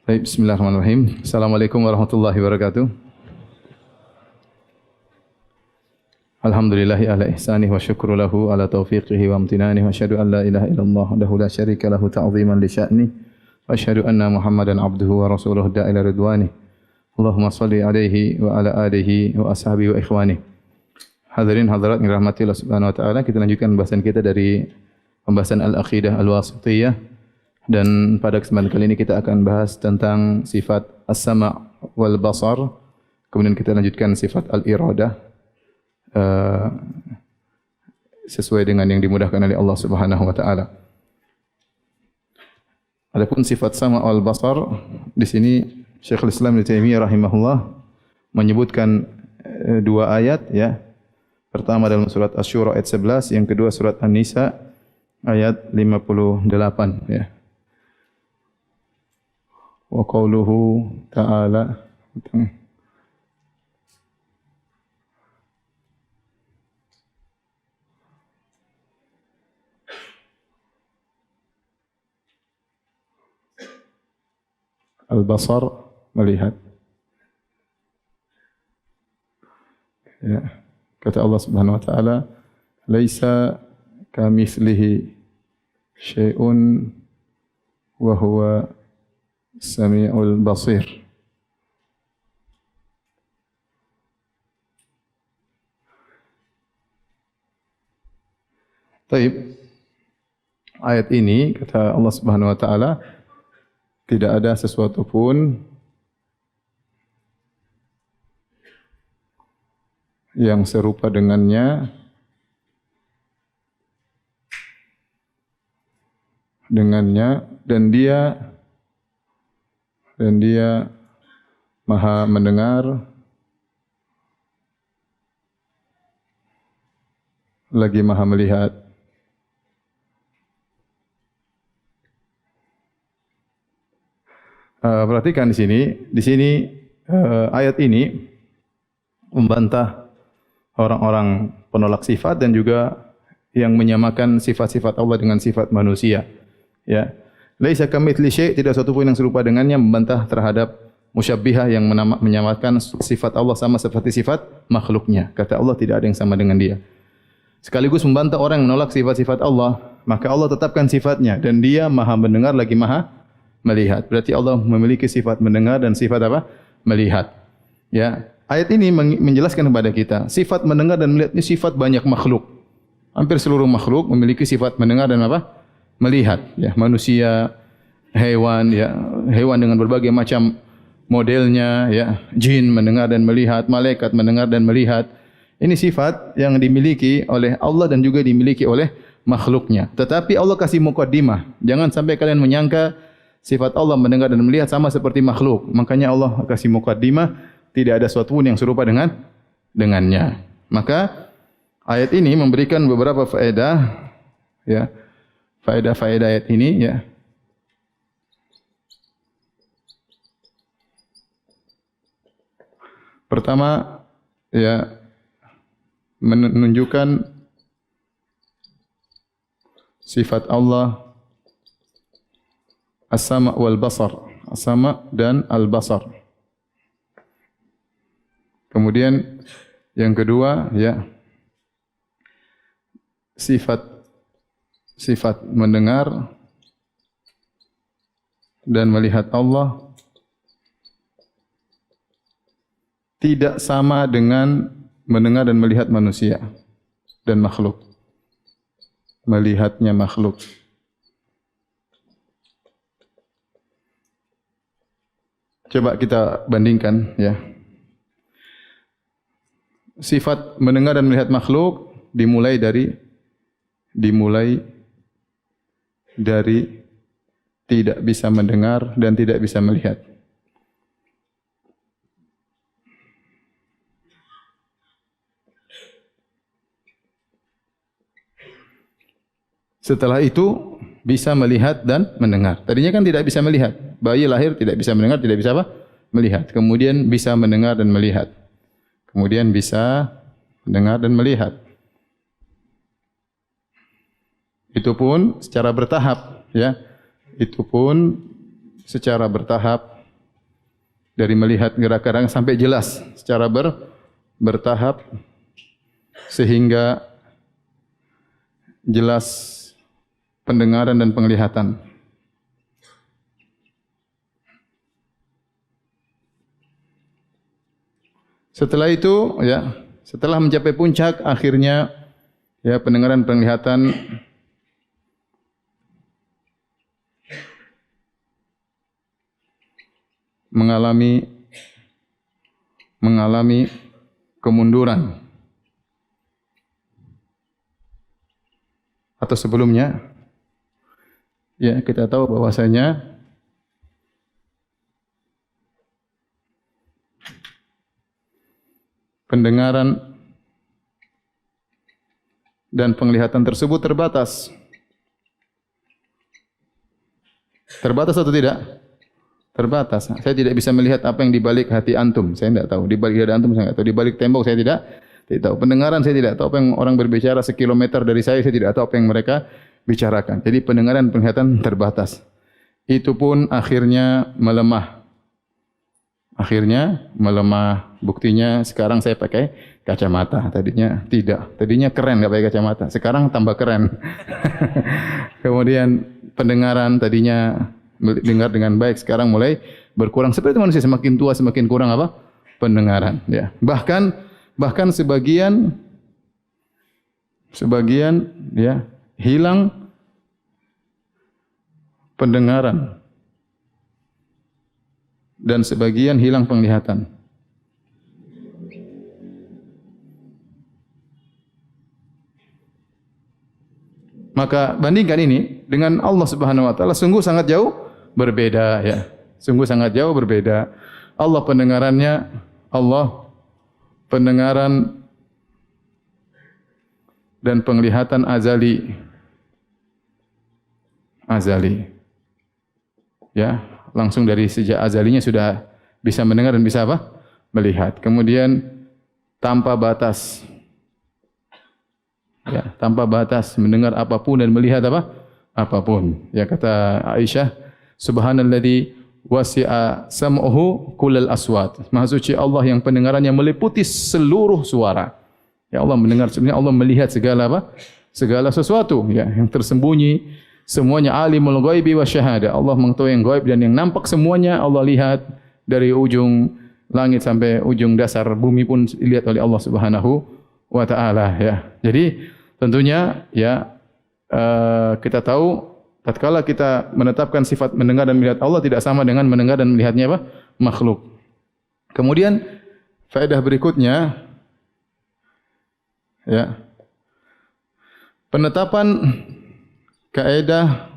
Baik, bismillahirrahmanirrahim. Assalamualaikum warahmatullahi wabarakatuh. Alhamdulillahi ala ihsanih wa syukru lahu ala taufiqihi wa amtinanih wa asyhadu an la ilaha illallah wahdahu la syarika lahu ta'ziman li sya'nih wa asyhadu anna Muhammadan abduhu wa rasuluhu da'ila ridwanih. Allahumma salli alaihi wa ala alihi wa ashabihi wa ikhwanih. Hadirin hadirat yang dirahmati Allah Subhanahu wa taala, kita lanjutkan pembahasan kita dari pembahasan al-aqidah al-wasithiyah. Dan pada kesempatan kali ini kita akan bahas tentang sifat as-sama' wal basar. Kemudian kita lanjutkan sifat al-iradah sesuai dengan yang dimudahkan oleh Allah Subhanahu wa taala. Adapun sifat sama' wal basar, di sini Syekhul Islam Ibnu Taimiyah rahimahullah menyebutkan dua ayat ya. Pertama dalam surat Asy-Syura ayat 11, yang kedua surat An-Nisa ayat 58 ya. Wa qauluhu ta'ala al-basar, melihat ya. Kata Allah Subhanahu wa taala, laisa kamitslihi syai'un wa huwa Sami'ul Basir. Taib. Ayat ini kata Allah Subhanahu wa taala, tidak ada sesuatu pun yang serupa dengannya dan dia Maha mendengar lagi Maha melihat. Perhatikan di sini ayat ini membantah orang-orang penolak sifat dan juga yang menyamakan sifat-sifat Allah dengan sifat manusia. Ya. Laisa kamitsli syai', tidak satu pun yang serupa dengannya, membantah terhadap musyabbihah yang menyamakan sifat Allah sama seperti sifat makhluknya. Kata Allah tidak ada yang sama dengan dia. Sekaligus membantah orang yang menolak sifat-sifat Allah, maka Allah tetapkan sifatnya dan dia Maha mendengar lagi Maha melihat. Berarti Allah memiliki sifat mendengar dan sifat apa? Melihat. Ya. Ayat ini menjelaskan kepada kita, sifat mendengar dan melihat ini sifat banyak makhluk. Hampir seluruh makhluk memiliki sifat mendengar dan apa? Melihat, ya, manusia, hewan, ya, hewan dengan berbagai macam modelnya, ya, jin mendengar dan melihat, malaikat mendengar dan melihat. Ini sifat yang dimiliki oleh Allah dan juga dimiliki oleh makhluknya. Tetapi Allah kasih muqaddimah. Jangan sampai kalian menyangka sifat Allah mendengar dan melihat sama seperti makhluk. Makanya Allah kasih muqaddimah, tidak ada sesuatu pun yang serupa dengannya. Maka ayat ini memberikan beberapa faedah, ya. Faedah-faedah ayat ini, ya. Pertama, ya, menunjukkan sifat Allah as-sama' wal basar, as-sama' dan al-basar. Kemudian yang kedua, ya, sifat mendengar dan melihat Allah tidak sama dengan mendengar dan melihat manusia dan makhluk. Melihatnya makhluk. Coba kita bandingkan, ya. Sifat mendengar dan melihat makhluk dimulai dari tidak bisa mendengar dan tidak bisa melihat. Setelah itu bisa melihat dan mendengar. Tadinya kan tidak bisa melihat. Bayi lahir tidak bisa mendengar, tidak bisa apa? Melihat. Kemudian bisa mendengar dan melihat. Kemudian bisa mendengar dan melihat. Itu pun secara bertahap, ya. Itu pun secara bertahap. dari melihat gerak-gerak sampai jelas secara bertahap sehingga jelas pendengaran dan penglihatan. Setelah itu ya, setelah mencapai puncak akhirnya ya pendengaran penglihatan mengalami kemunduran. Atau sebelumnya ya kita tahu bahwasanya pendengaran dan penglihatan tersebut terbatas. Terbatas atau tidak? Terbatas. Saya tidak bisa melihat apa yang di balik hati antum. Saya tidak tahu. Di balik dada antum saya tidak tahu. Di balik tembok saya tidak tahu. Pendengaran saya tidak tahu apa yang orang berbicara sekilometer dari saya tidak tahu apa yang mereka bicarakan. Jadi pendengaran dan penglihatan terbatas. Itu pun akhirnya melemah. Buktinya sekarang saya pakai kacamata. Tadinya tidak. Tadinya keren enggak pakai kacamata. Sekarang tambah keren. Kemudian pendengaran tadinya dengar dengan baik, sekarang mulai berkurang. Seperti manusia semakin tua semakin kurang apa? Pendengaran, ya. Bahkan sebagian ya hilang pendengaran dan sebagian hilang penglihatan. Maka bandingkan ini dengan Allah Subhanahu wa taala, sungguh sangat jauh berbeda ya. Sungguh sangat jauh berbeda. Allah pendengaran dan penglihatan azali. Ya, langsung dari sejak azalinya sudah bisa mendengar dan bisa apa? Melihat. Kemudian tanpa batas. Ya, tanpa batas mendengar apapun dan melihat apapun. Ya, kata Aisyah, subhanalladzi wasi'a sam'uhu kullal aswat. Maha suci Allah yang pendengarannya meliputi seluruh suara. Ya, Allah mendengar, sebenarnya Allah melihat segala sesuatu ya, yang tersembunyi, semuanya alimul ghaibi wasyahada. Allah mengetahui yang gaib dan yang nampak semuanya Allah lihat, dari ujung langit sampai ujung dasar bumi pun dilihat oleh Allah Subhanahu wa taala ya. Jadi tentunya ya kita tahu tatkala kita menetapkan sifat mendengar dan melihat Allah tidak sama dengan mendengar dan melihatnya makhluk. Kemudian faedah berikutnya ya, penetapan kaidah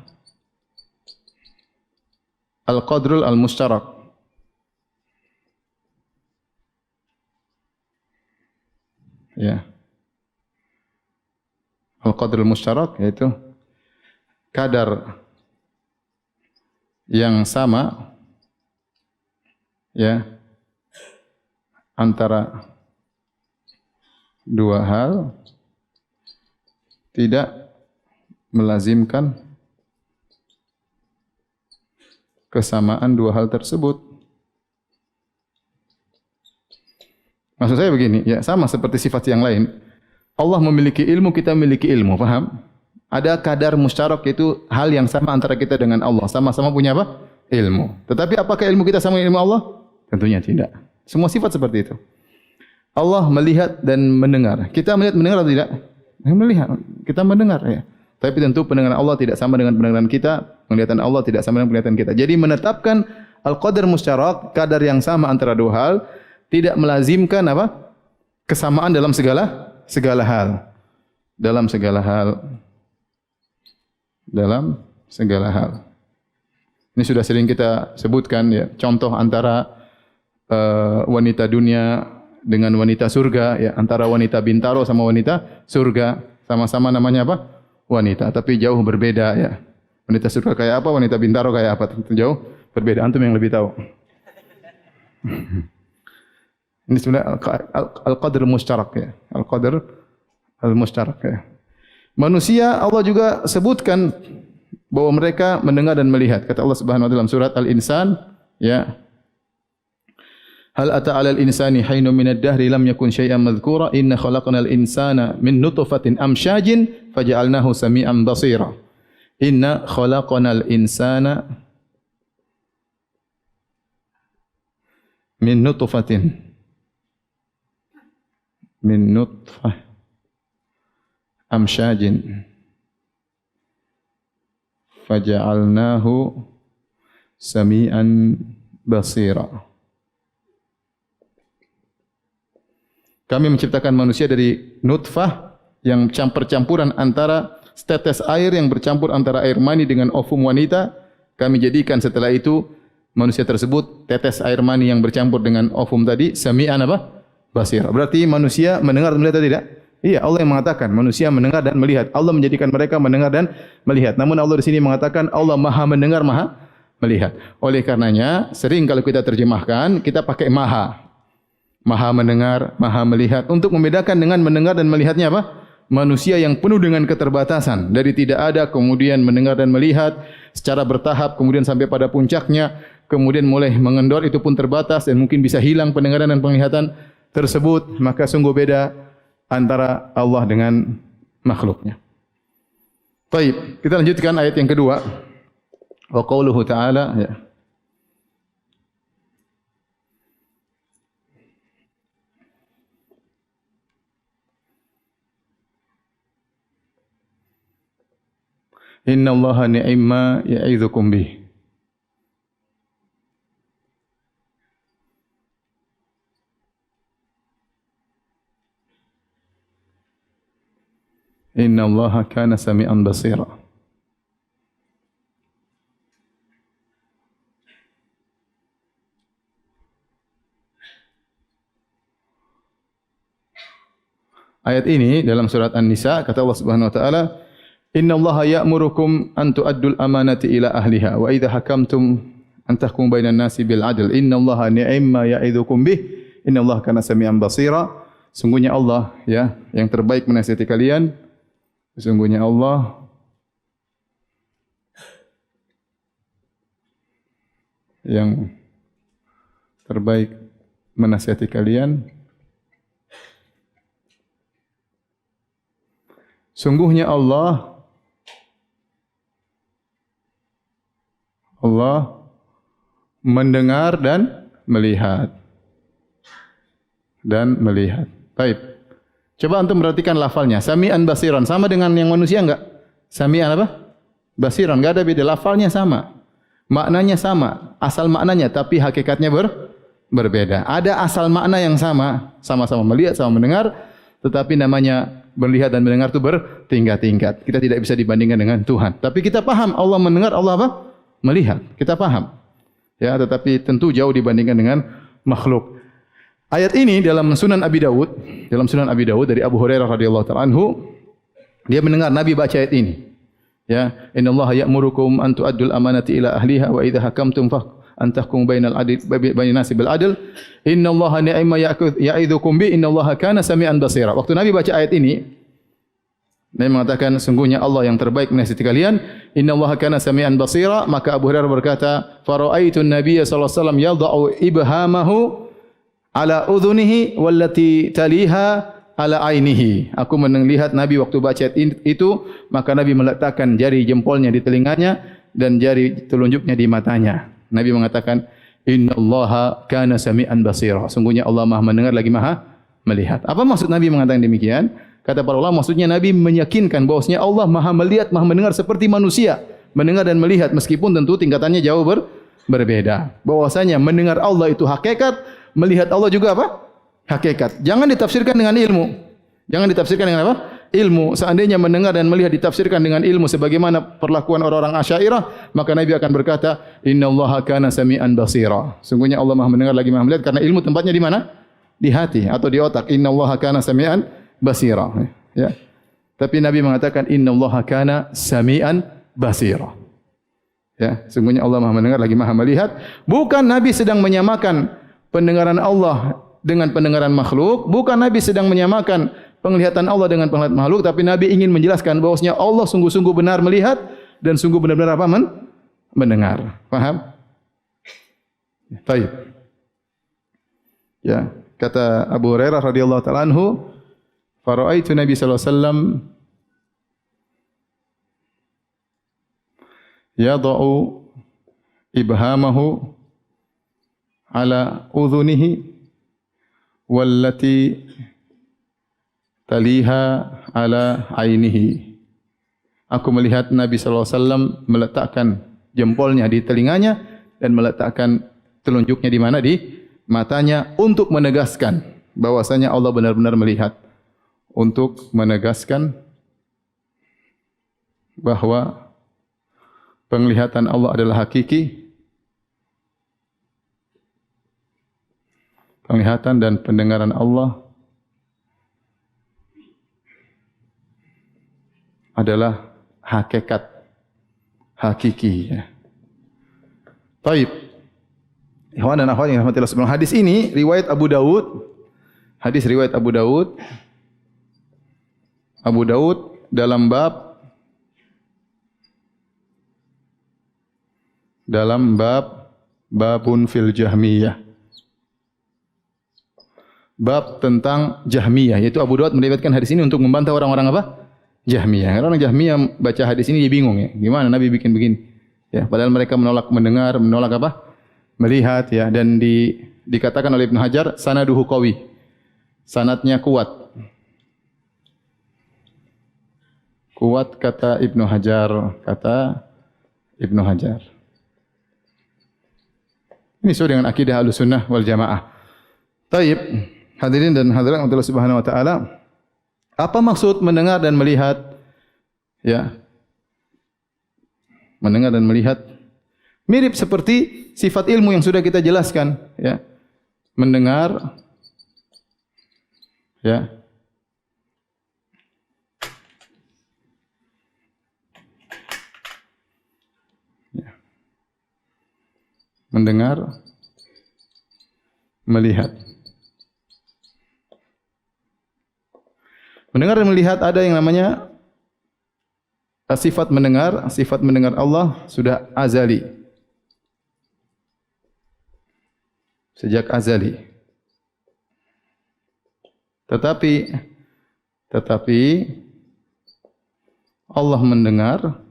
al-qadrul al-mustarak. Ya. Al-qadrul mustarak yaitu kadar yang sama ya antara dua hal tidak melazimkan kesamaan dua hal tersebut. Maksud saya begini, ya sama seperti sifat yang lain. Allah memiliki ilmu, kita memiliki ilmu, paham? Ada kadar musyarak, yaitu hal yang sama antara kita dengan Allah. Sama-sama punya apa? Ilmu. Tetapi apakah ilmu kita sama ilmu Allah? Tentunya tidak. Semua sifat seperti itu. Allah melihat dan mendengar. Kita melihat mendengar atau tidak? Melihat. Kita mendengar ya. Tapi tentu pendengaran Allah tidak sama dengan pendengaran kita. Penglihatan Allah tidak sama dengan penglihatan kita. Jadi menetapkan al-qadar musyarak, kadar yang sama antara dua hal, tidak melazimkan apa? Kesamaan dalam segala hal. Dalam segala hal. Ini sudah sering kita sebutkan ya, contoh antara wanita dunia dengan wanita surga ya, antara wanita Bintaro sama wanita surga, sama-sama namanya apa? Wanita, tapi jauh berbeda ya. Wanita surga kayak apa, wanita Bintaro kayak apa? Tentu jauh berbeda. Antum yang lebih tahu. Ini sebenarnya al-qadr mustarak ya. Al-qadr al-mustarak ya. Manusia Allah juga sebutkan bahwa mereka mendengar dan melihat. Kata Allah Subhanahu wa taala dalam surat Al-Insan ya. Hal ata 'alal insani hainun minad dahri lam yakun syai'an madhkura inna khalaqnal insana min nutfatin amsyajin faja'alnahu sami'an basira. Inna khalaqnal insana min nutfah amsyajin faja'alnahu sami'an basira. Kami menciptakan manusia dari nutfah yang campur-campuran antara setetes air yang bercampur antara air mani dengan ovum wanita. Kami jadikan setelah itu manusia tersebut tetes air mani yang bercampur dengan ovum tadi sami'an apa? Basira. Berarti manusia mendengar dan melihat atau tidak? Iya, Allah yang mengatakan manusia mendengar dan melihat. Allah menjadikan mereka mendengar dan melihat. Namun Allah di sini mengatakan Allah Maha mendengar, Maha melihat. Oleh karenanya, sering kalau kita terjemahkan, kita pakai Maha. Maha mendengar, Maha melihat. Untuk membedakan dengan mendengar dan melihatnya apa? Manusia yang penuh dengan keterbatasan. Dari tidak ada, kemudian mendengar dan melihat. Secara bertahap, kemudian sampai pada puncaknya. Kemudian mulai mengendor, itu pun terbatas. Dan mungkin bisa hilang pendengaran dan penglihatan tersebut. Maka sungguh beda antara Allah dengan makhluknya. Baik, kita lanjutkan ayat yang kedua. Wa qauluhu ta'ala, ya. Inna Allaha ni'ma ya'idzukum bih. Inna Allaha kana sami'an basira. Ayat ini dalam surat An-Nisa kata Allah Subhanahu wa taala, Inna Allaha ya'murukum an tu'addul amanati ila ahliha wa idza hakamtum an tahkum bainan nasi bil 'adl. Inna Allaha ni'ma ya'idzukum bih. Inna Allaha kana sami'an basira. Sungguhnya Allah ya yang terbaik menasihati kalian. Sesungguhnya Allah yang terbaik menasihati kalian. Sungguhnya Allah mendengar dan melihat. Baik. Coba antum perhatikan lafalnya. Sami'an basiran sama dengan yang manusia enggak? Sami'an apa? Basiran, enggak ada beda. Lafalnya sama. Maknanya sama. Asal maknanya tapi hakikatnya berbeda. Ada asal makna yang sama, sama-sama melihat, sama mendengar, tetapi namanya melihat dan mendengar itu bertingkat-tingkat. Kita tidak bisa dibandingkan dengan Tuhan. Tapi kita paham Allah mendengar, Allah apa? Melihat. Kita paham. Ya, tetapi tentu jauh dibandingkan dengan makhluk. Ayat ini dalam Sunan Abi Dawud dari Abu Hurairah radhiyallahu ta'ala anhu, dia mendengar Nabi baca ayat ini. Ya, innallaha ya'murukum an tu'addul amanati ila ahliha wa idza hakamtum fa an tahkumu bainal nasi bil adl. Innallaha ni'ma ya'idzukum bi innallaha kana sami'an basira. Waktu Nabi baca ayat ini, Nabi mengatakan sungguhnya Allah yang terbaik menasihati kalian. Innallaha kana sami'an basira. Maka Abu Hurairah berkata, "Fara'aitun Nabiy sallallahu alaihi wasallam yadha'u ibhamahu ala udhunihi wallati taliha ala ainihi." Aku melihat Nabi waktu baca ayat itu, maka Nabi meletakkan jari jempolnya di telinganya dan jari telunjuknya di matanya. Nabi mengatakan, "Innallaha kana sami'an basira." Sungguhnya Allah Maha mendengar lagi Maha melihat. Apa maksud Nabi mengatakan demikian? Kata para ulama, maksudnya Nabi meyakinkan bahwasanya Allah Maha melihat, Maha mendengar seperti manusia, mendengar dan melihat meskipun tentu tingkatannya jauh berbeda. Bahwasanya mendengar Allah itu hakikat, melihat Allah juga apa? Hakikat. Jangan ditafsirkan dengan ilmu. Jangan ditafsirkan dengan apa? Ilmu. Seandainya mendengar dan melihat ditafsirkan dengan ilmu sebagaimana perlakuan orang-orang Asy'ariyah, maka Nabi akan berkata, "Innallaha kana sami'an basira." Sungguhnya Allah Maha mendengar lagi Maha melihat, karena ilmu tempatnya di mana? Di hati atau di otak. Innallaha kana sami'an basira. Ya. Tapi Nabi mengatakan innallaha kana sami'an basira. Ya, sungguhnya Allah Maha mendengar lagi Maha melihat. Bukan Nabi sedang menyamakan pendengaran Allah dengan pendengaran makhluk, bukan Nabi sedang menyamakan penglihatan Allah dengan penglihatan makhluk, tapi Nabi ingin menjelaskan bahwasanya Allah sungguh-sungguh benar melihat dan sungguh benar-benar apa? Mendengar. Paham? Baik. Ya, kata Abu Hurairah radhiyallahu taala anhu, "Fara'aitu Nabi sallallahu alaihi wasallam yada'u ibhamahu ala udhunihi wallati taliha ala ainihi." Aku melihat Nabi sallallahu alaihi wasallam meletakkan jempolnya di telinganya dan meletakkan telunjuknya di mana? Di matanya, untuk menegaskan bahwasanya Allah benar-benar melihat, untuk menegaskan bahwa penglihatan Allah adalah hakiki, penglihatan dan pendengaran Allah adalah hakikat, hakiki. Baik. Ikhwan dan akhwat yang dirahmati Allah subhanahu. Hadis ini riwayat Abu Daud. Hadis riwayat Abu Daud. Abu Daud dalam bab babun fil Jahmiyah. Bab tentang Jahmiyah, yaitu Abu Daud meriwayatkan hadis ini untuk membantah orang-orang apa? Jahmiyah. Karena orang Jahmiyah baca hadis ini dia bingung ya. Gimana Nabi bikin begini? Ya, padahal mereka menolak mendengar, menolak apa? Melihat ya, dan dikatakan oleh Ibnu Hajar sanaduhu qawi. Sanadnya kuat. Kuat kata Ibnu Hajar, Ini sesuai dengan akidah Ahlussunnah wal Jamaah. Taib, hadirin dan hadirat Allah Subhanahu wa taala. Apa maksud mendengar dan melihat? Ya. Mendengar dan melihat mirip seperti sifat ilmu yang sudah kita jelaskan, ya. Mendengar, ya. Ya. Mendengar, melihat. Mendengar dan melihat ada yang namanya sifat mendengar Allah sudah azali. Sejak azali. Tetapi Allah mendengar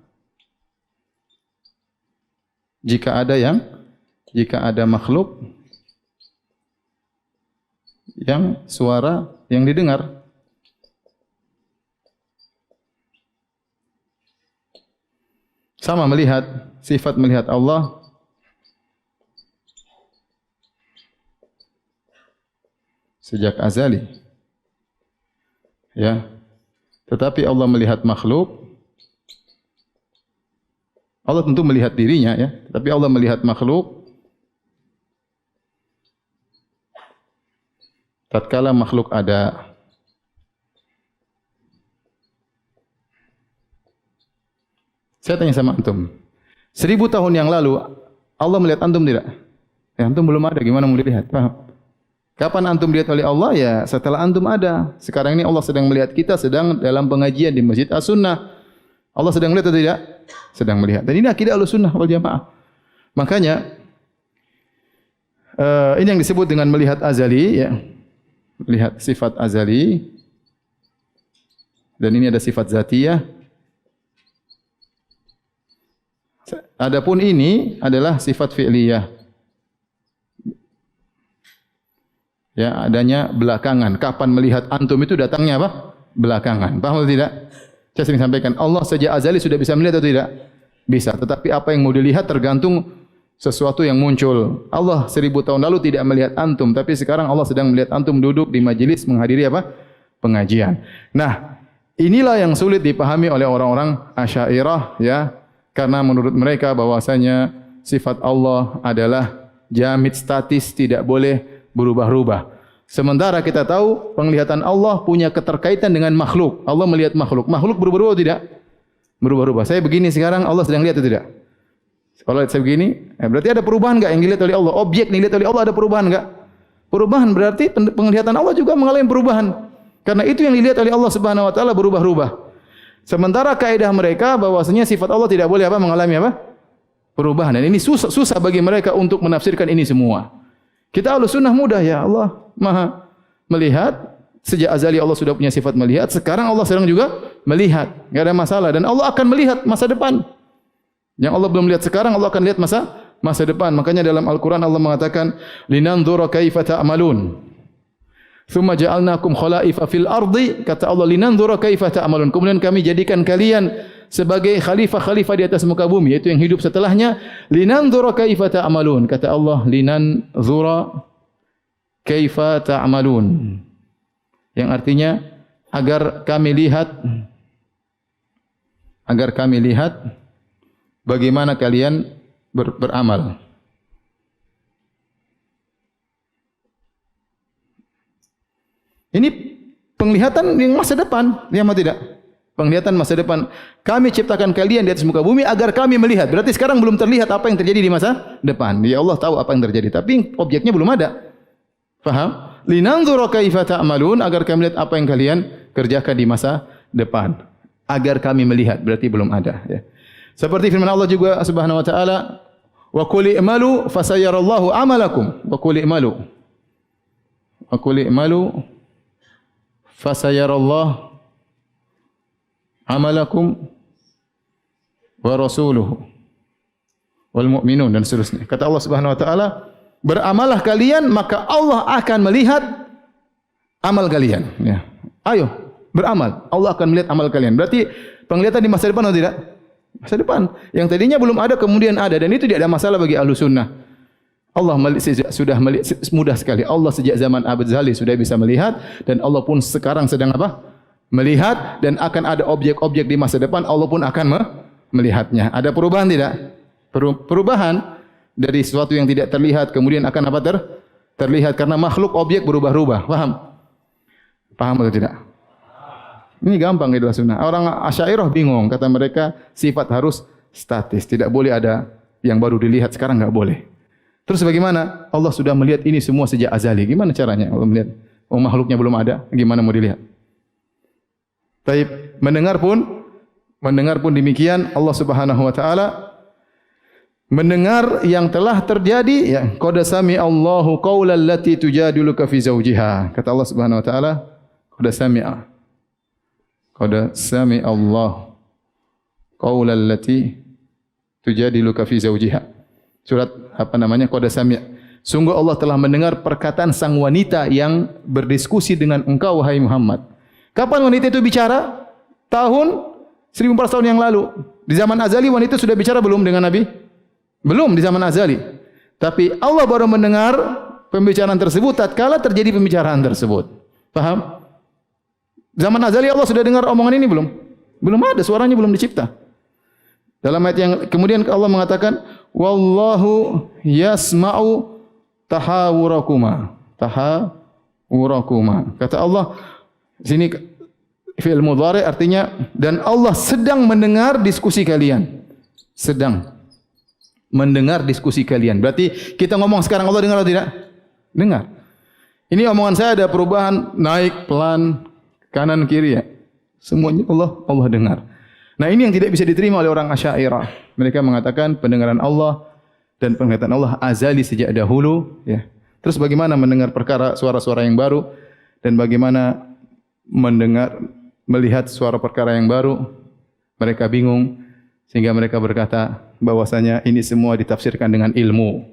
jika ada makhluk yang suara yang didengar. Sama melihat, sifat melihat Allah sejak azali. Ya. Tetapi Allah melihat makhluk. Allah tentu melihat dirinya ya, tapi Allah melihat makhluk tatkala makhluk ada. Saya tanya sama antum. 1000 tahun yang lalu Allah melihat antum tidak? Ya, antum belum ada, gimana mau dilihat? Paham? Kapan antum dilihat oleh Allah? Ya, setelah antum ada. Sekarang ini Allah sedang melihat kita sedang dalam pengajian di Masjid As-Sunnah. Allah sedang melihat atau tidak? Sedang melihat. Dan ini akidah Ahlussunnah wal Jamaah. Makanya ini yang disebut dengan melihat azali ya. Melihat sifat azali. Dan ini ada sifat zatiyah. Adapun ini adalah sifat fi'liyah. Ya, adanya belakangan. Kapan melihat antum itu datangnya apa? Belakangan. Paham atau tidak? Saya sering sampaikan, Allah sejak azali sudah bisa melihat atau tidak? Bisa. Tetapi apa yang mau dilihat tergantung sesuatu yang muncul. Allah 1000 tahun lalu tidak melihat antum, tapi sekarang Allah sedang melihat antum duduk di majelis menghadiri apa? Pengajian. Nah, inilah yang sulit dipahami oleh orang-orang Asy'ariyah ya. Karena menurut mereka bahwasanya sifat Allah adalah jamid, statis, tidak boleh berubah-ubah. Sementara kita tahu penglihatan Allah punya keterkaitan dengan makhluk. Allah melihat makhluk. Makhluk berubah-ubah tidak? Berubah-ubah. Saya begini sekarang, Allah sedang lihat atau tidak? Kalau saya begini, berarti ada perubahan enggak yang dilihat oleh Allah? Objek yang dilihat oleh Allah ada perubahan enggak? Perubahan berarti penglihatan Allah juga mengalami perubahan. Karena itu yang dilihat oleh Allah Subhanahu wa taala berubah-ubah. Sementara kaidah mereka bahwasanya sifat Allah tidak boleh apa mengalami apa? Perubahan. Dan ini susah bagi mereka untuk menafsirkan ini semua. Kita Ahlus Sunnah mudah, ya Allah Maha melihat. Sejak azali Allah sudah punya sifat melihat. Sekarang Allah sedang juga melihat. Enggak ada masalah. Dan Allah akan melihat masa depan. Yang Allah belum lihat sekarang, Allah akan lihat masa depan. Makanya dalam Al-Quran Allah mengatakan, linanzura kaifa ta'malun. Thumma ja'alnakum khala'ifa fil ardi. Kata Allah, linanzura kaifa ta'malun. Kemudian kami jadikan kalian sebagai khalifah-khalifah di atas muka bumi, yaitu yang hidup setelahnya. Linanzura kaifa ta'malun. Kata Allah, linanzura kaifa ta'malun. Yang artinya agar kami lihat bagaimana kalian beramal. Ini penglihatan yang masa depan, ya atau tidak? Penglihatan masa depan. Kami ciptakan kalian di atas muka bumi agar kami melihat. Berarti sekarang belum terlihat apa yang terjadi di masa depan. Ya Allah tahu apa yang terjadi, tapi objeknya belum ada. Faham? Linanzura kaifa ta'malun, agar kami lihat apa yang kalian kerjakan di masa depan. Agar kami melihat, berarti belum ada, ya. Seperti firman Allah juga Subhanahu wa taala, wa qul i'malu fasayarallahu amalakum. Wa qul i'malu. Wa qul i'malu fasayarallahu amalakum wa rasuluhu wal mu'minun, dan seterusnya. Kata Allah Subhanahu wa taala, beramalah kalian maka Allah akan melihat amal kalian, ya. Ayo beramal, Allah akan melihat amal kalian. Berarti penglihatan di masa depan atau tidak? Masa depan. Yang tadinya belum ada kemudian ada, dan itu tidak ada masalah bagi Ahlus Sunnah. Allah sudah melihat mudah sekali. Allah sejak zaman Abad Zali sudah bisa melihat, dan Allah pun sekarang sedang apa? Melihat, dan akan ada objek-objek di masa depan Allah pun akan melihatnya. Ada perubahan tidak? Perubahan dari sesuatu yang tidak terlihat kemudian akan apa terlihat, karena makhluk objek berubah-ubah. Paham? Paham atau tidak? Ini gampang itu sunnah. Orang Asy'ariyah bingung, kata mereka sifat harus statis, tidak boleh ada yang baru dilihat sekarang, enggak boleh. Terus bagaimana? Allah sudah melihat ini semua sejak azali. Gimana caranya Allah melihat? Oh, makhluknya belum ada, gimana mau dilihat? Taib, mendengar pun demikian. Allah Subhanahu wa taala mendengar yang telah terjadi, ya. Qad sami'a Allahu qaulal lati tujadiluka fi zawjiha. Kata Allah Subhanahu wa taala, qad sami'a Allah qaulal lati tujadiluka fi zawjiha. Surat apa namanya? Qad sami'a. Sungguh Allah telah mendengar perkataan sang wanita yang berdiskusi dengan engkau wahai Muhammad. Kapan wanita itu bicara? Tahun 1400 tahun yang lalu. Di zaman azali wanita sudah bicara belum dengan Nabi? Belum, di zaman azali. Tapi Allah baru mendengar pembicaraan tersebut tatkala terjadi pembicaraan tersebut. Paham? Zaman azali Allah sudah dengar omongan ini belum? Belum ada, suaranya belum dicipta. Dalam ayat yang kemudian Allah mengatakan, wallahu yasma'u tahawurakuma. Kata Allah, sini fi'il mudhari artinya, dan Allah sedang mendengar diskusi kalian. Sedang mendengar diskusi kalian. Berarti kita ngomong sekarang Allah dengar atau tidak? Dengar. Ini omongan saya ada perubahan, naik, pelan, kanan, kiri, ya. Semuanya Allah dengar. Nah, ini yang tidak bisa diterima oleh orang Asy'ariyah. Mereka mengatakan pendengaran Allah dan penglihatan Allah azali sejak dahulu, ya. Terus bagaimana mendengar perkara suara-suara yang baru, dan bagaimana melihat suara perkara yang baru? Mereka bingung sehingga mereka berkata bahwasanya ini semua ditafsirkan dengan ilmu.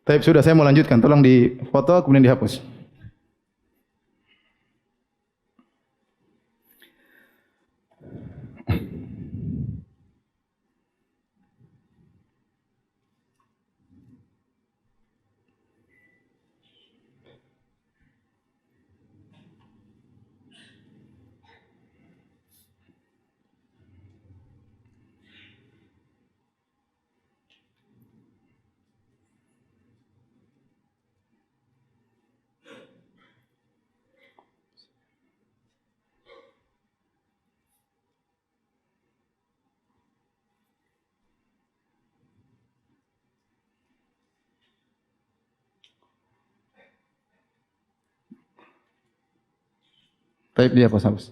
Tapi sudah, saya mau lanjutkan. Tolong difoto kemudian dihapus. Taib dia hapus.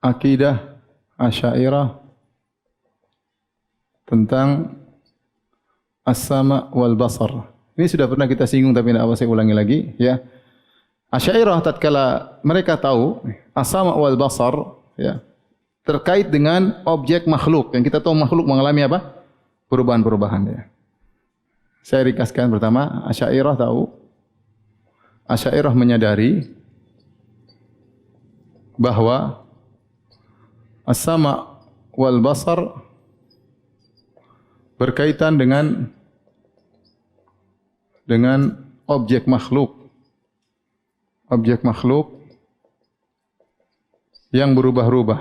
Akidah Asy'ariyah tentang as-sama' wal basar. Ini sudah pernah kita singgung tapi tidak apa saya ulangi lagi ya. Asy'ariyah tatkala mereka tahu as-sama' wal basar ya terkait dengan objek makhluk yang kita tahu makhluk mengalami apa? Perubahan-perubahan ya. Saya ringkaskan pertama, Asy'ariyah tahu, Asy'ariyah menyadari bahwa as-sama' wal basar berkaitan dengan objek makhluk. Objek makhluk yang berubah-ubah.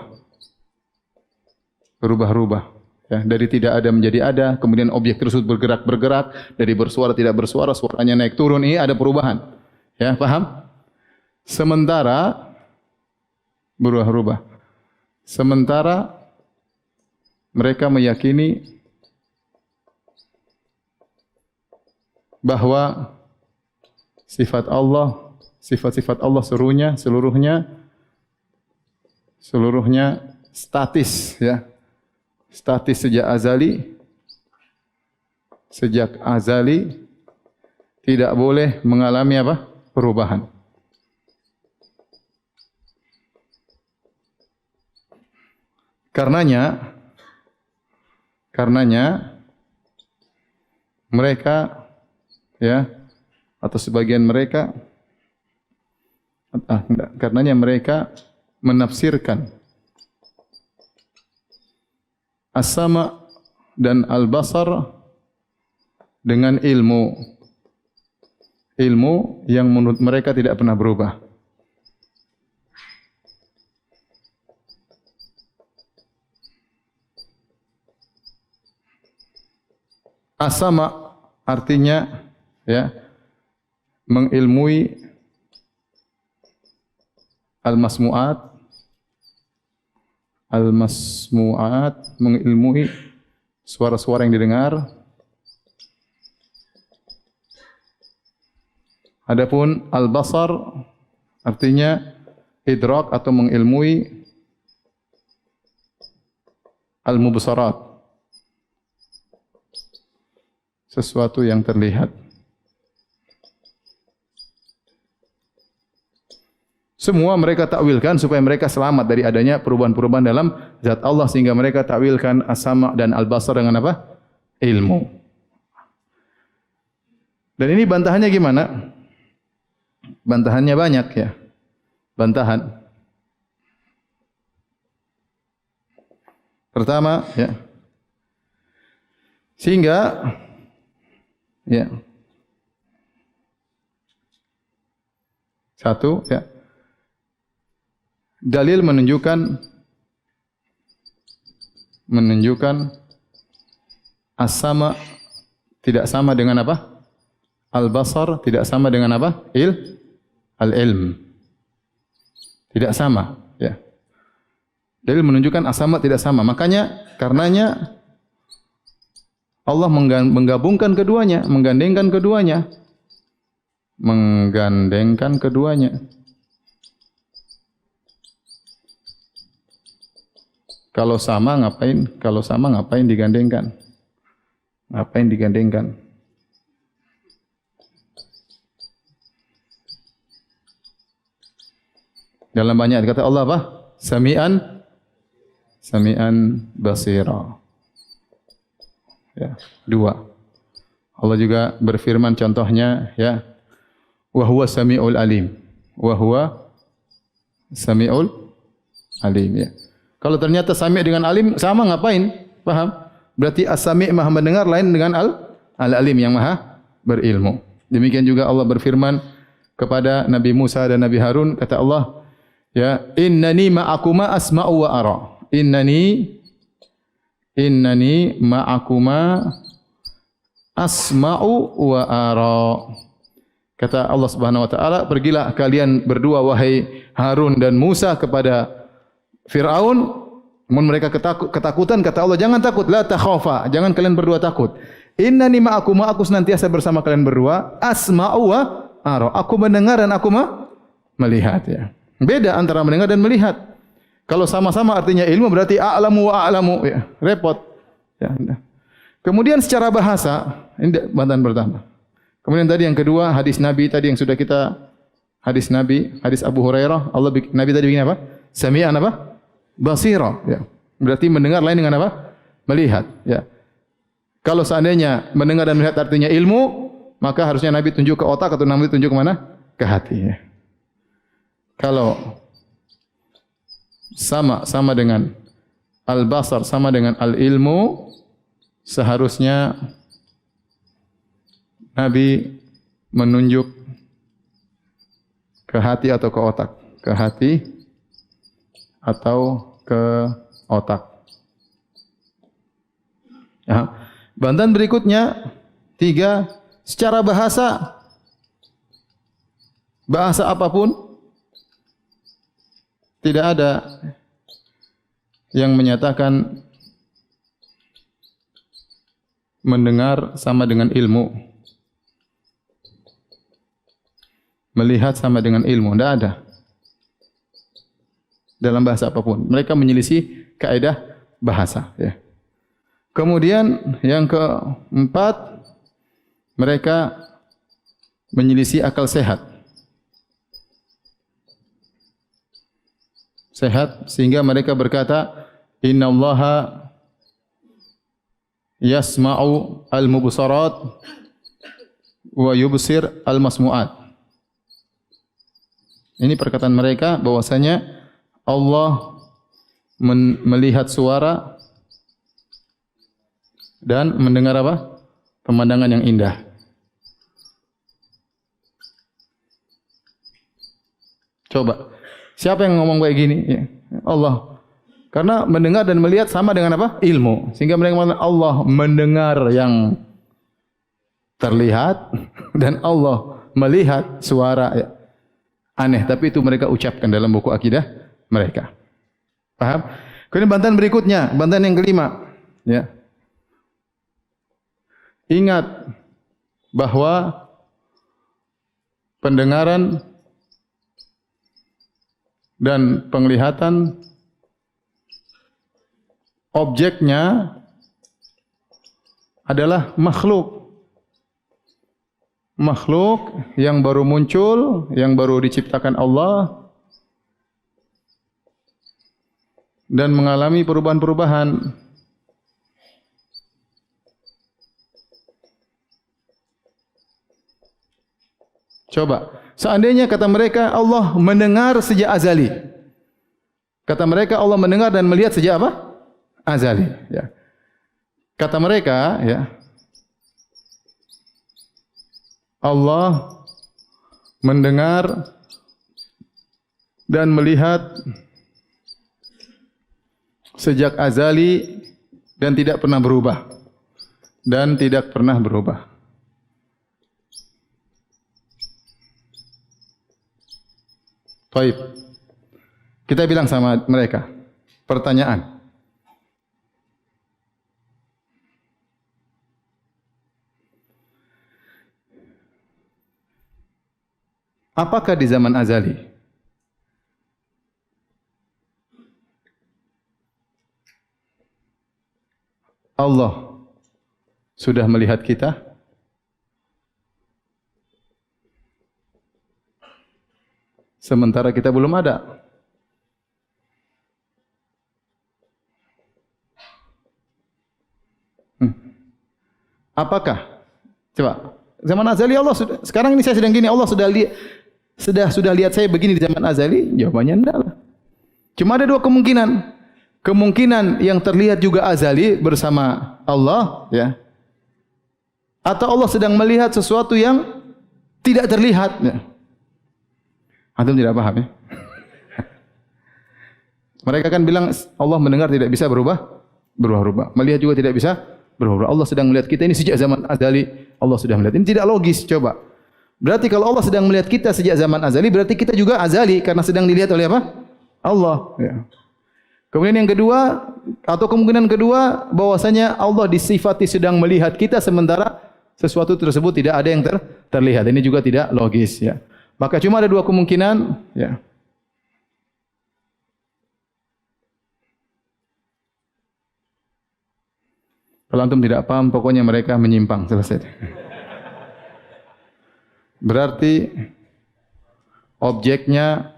Berubah-ubah. Ya, dari tidak ada menjadi ada, kemudian objek tersebut bergerak-bergerak, dari bersuara tidak bersuara, suaranya naik turun, ini ada perubahan. Ya, paham? Sementara berubah-ubah. Sementara mereka meyakini bahwa sifat Allah, sifat-sifat Allah seluruhnya statis ya. Statis sejak azali tidak boleh mengalami apa? Perubahan. Karenanya mereka ya atau sebagian mereka karenanya mereka menafsirkan as-sama' dan al-basar dengan ilmu yang menurut mereka tidak pernah berubah. As-sama' artinya ya mengilmui al-masmu'at mengilmui suara-suara yang didengar. Adapun al-basar artinya idrak atau mengilmui al-mubsarat, sesuatu yang terlihat. Semua mereka takwilkan supaya mereka selamat dari adanya perubahan-perubahan dalam zat Allah, sehingga mereka takwilkan as-sama' dan al-basar dengan apa? Ilmu. Dan ini bantahannya gimana? Bantahannya banyak ya. Bantahan. Pertama ya. Sehingga ya. Satu ya. Dalil menunjukkan as-sama' tidak sama dengan apa? Al-basar tidak sama dengan apa? Al-ilm. Tidak sama, ya. Dalil menunjukkan as-sama' tidak sama. Karenanya Allah menggabungkan keduanya, menggandengkan keduanya. Kalau sama ngapain digandengkan? Ngapain digandengkan? Dalam banyak ayat kata Allah apa? Sami'an basira. Ya, dua. Allah juga berfirman contohnya ya. Wa huwa sami'ul alim. Wa huwa sami'ul alim ya. Kalau ternyata sami' dengan alim sama ngapain? Paham? Berarti as-sami' maha mendengar lain dengan al-alim yang maha berilmu. Demikian juga Allah berfirman kepada Nabi Musa dan Nabi Harun, kata Allah, ya, innani ma'akuma asma'u wa ara. Innani ma'akuma asma'u wa ara. Kata Allah Subhanahu wa taala, pergilah kalian berdua wahai Harun dan Musa kepada Fir'aun, namun mereka ketakutan, kata Allah, jangan takut, la takhafa, jangan kalian berdua takut. Innani ma'akum, aku senantiasa bersama kalian berdua, asma'u wa ara. Aku mendengar dan aku melihat ya. Beda antara mendengar dan melihat. Kalau sama-sama artinya ilmu berarti a'lamu wa a'lamu ya. Repot. Ya. Kemudian secara bahasa, ini bantahan pertama. Kemudian tadi yang kedua, hadis Nabi tadi yang sudah kita hadis Nabi, hadis Abu Hurairah, Nabi tadi bikin apa? Sami'an apa? Basira ya. Berarti mendengar lain dengan apa? Melihat ya. Kalau seandainya mendengar dan melihat artinya ilmu, maka harusnya Nabi tunjuk ke otak atau Nabi tunjuk ke mana? Ke hati ya. Kalau sama dengan al-basar, sama dengan al-ilmu, seharusnya Nabi menunjuk ke hati atau ke otak. Ke hati atau ke otak. Ya. Bantahan berikutnya, 3, secara bahasa apapun, tidak ada yang menyatakan mendengar sama dengan ilmu. Melihat sama dengan ilmu, tidak ada. Dalam bahasa apapun. Mereka menyelisih kaidah bahasa. Ya. Kemudian yang keempat, mereka menyelisih akal sehat. Sehat sehingga mereka berkata, innallaha yasma'u al-mubsarat wa yubsir al-masmu'at. Ini perkataan mereka bahwasanya Allah melihat suara dan mendengar apa? Pemandangan yang indah. Coba, siapa yang ngomong kayak gini? Ya, Allah. Karena mendengar dan melihat sama dengan apa? Ilmu. Sehingga mereka mengatakan Allah mendengar yang terlihat dan Allah melihat suara. Ya. Aneh, tapi itu mereka ucapkan dalam buku akidah mereka. Paham? Kemudian bantahan berikutnya, bantahan yang kelima. Ya. Ingat bahwa pendengaran dan penglihatan objeknya adalah makhluk. Makhluk yang baru muncul, yang baru diciptakan Allah dan mengalami perubahan-perubahan. Coba, seandainya kata mereka Allah mendengar sejak azali. Kata mereka Allah mendengar dan melihat sejak apa? Azali. Ya. Kata mereka, ya, Allah mendengar dan melihat sejak azali dan tidak pernah berubah. Dan tidak pernah berubah. Baik. Kita bilang sama mereka, pertanyaan. Apakah di zaman azali Allah sudah melihat kita? Sementara kita belum ada. Apakah? Coba. Zaman azali Allah sudah. Sekarang ini saya sedang gini. Allah sudah lihat saya begini di zaman azali? Jawabannya enggak lah. Cuma ada dua kemungkinan. Kemungkinan yang terlihat juga azali bersama Allah, ya. Atau Allah sedang melihat sesuatu yang tidak terlihat. Ya. Antum tidak paham ya? Mereka kan bilang Allah mendengar tidak bisa berubah-ubah. Melihat juga tidak bisa berubah. Allah sedang melihat kita ini sejak zaman azali. Allah sudah melihat. Ini tidak logis. Coba. Berarti kalau Allah sedang melihat kita sejak zaman azali, berarti kita juga azali karena sedang dilihat oleh apa? Allah. Ya. Kemudian yang kedua, Atau kemungkinan kedua, bahwasanya Allah disifati sedang melihat kita sementara sesuatu tersebut tidak ada yang terlihat. Ini juga tidak logis ya. Maka cuma ada dua kemungkinan ya. Kalau antum tidak paham, pokoknya mereka menyimpang, selesai. Berarti objeknya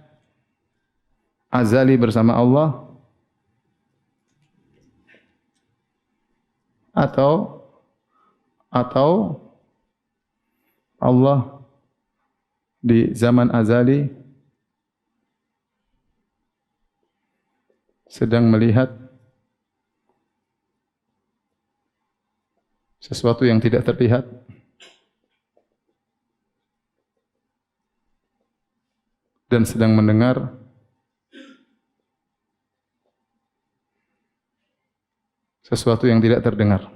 azali bersama Allah atau Allah di zaman azali sedang melihat sesuatu yang tidak terlihat dan sedang mendengar sesuatu yang tidak terdengar.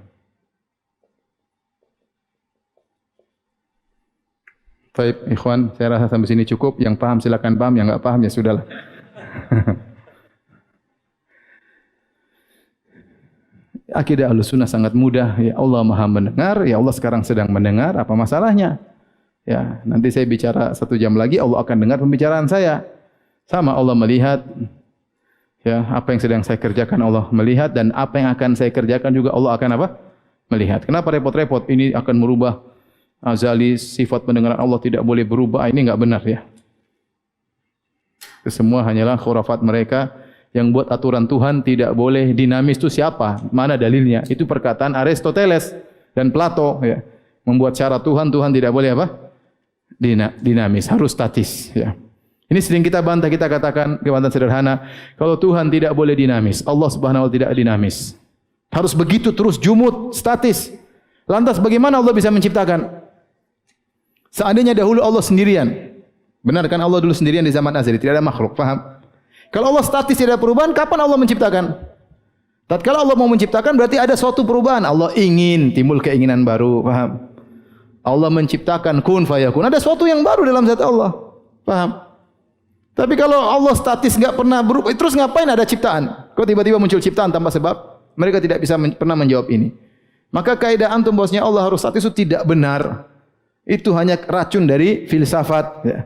Baik, ikhwan, saya rasa sampai sini cukup. Yang paham silakan paham, yang enggak paham ya sudahlah. Akidah Ahlussunnah sangat mudah. Ya Allah Maha mendengar, ya Allah sekarang sedang mendengar, apa masalahnya? Ya, nanti saya bicara 1 jam lagi, Allah akan dengar pembicaraan saya. Sama Allah melihat, ya, apa yang sedang saya kerjakan Allah melihat, dan apa yang akan saya kerjakan juga Allah akan apa? Melihat. Kenapa repot-repot? Ini akan merubah azali, sifat pendengaran Allah tidak boleh berubah. Ini enggak benar ya. Itu semua hanyalah khurafat mereka yang buat aturan Tuhan tidak boleh dinamis. Itu siapa? Mana dalilnya? Itu perkataan Aristoteles dan Plato ya. Membuat syarat Tuhan tidak boleh apa? Dinamis, harus statis ya. Ini sering kita bantah, kita katakan kebantahan sederhana, kalau Tuhan tidak boleh dinamis, Allah Subhanahu wa taala tidak dinamis. Harus begitu terus jumud, statis. Lantas bagaimana Allah bisa menciptakan? Seandainya dahulu Allah sendirian. Benar kan Allah dulu sendirian di zaman azali, tidak ada makhluk, paham? Kalau Allah statis tidak ada perubahan, kapan Allah menciptakan? Tatkala Allah mau menciptakan berarti ada suatu perubahan. Allah ingin timbul keinginan baru, paham? Allah menciptakan kun fayakun. Ada sesuatu yang baru dalam zat Allah. Paham? Tapi kalau Allah statis enggak pernah berubah, terus ngapain ada ciptaan? Kok tiba-tiba muncul ciptaan tanpa sebab? Mereka tidak bisa pernah menjawab ini. Maka kaidah antum bahwasanya Allah harus statis itu tidak benar. Itu hanya racun dari filsafat ya.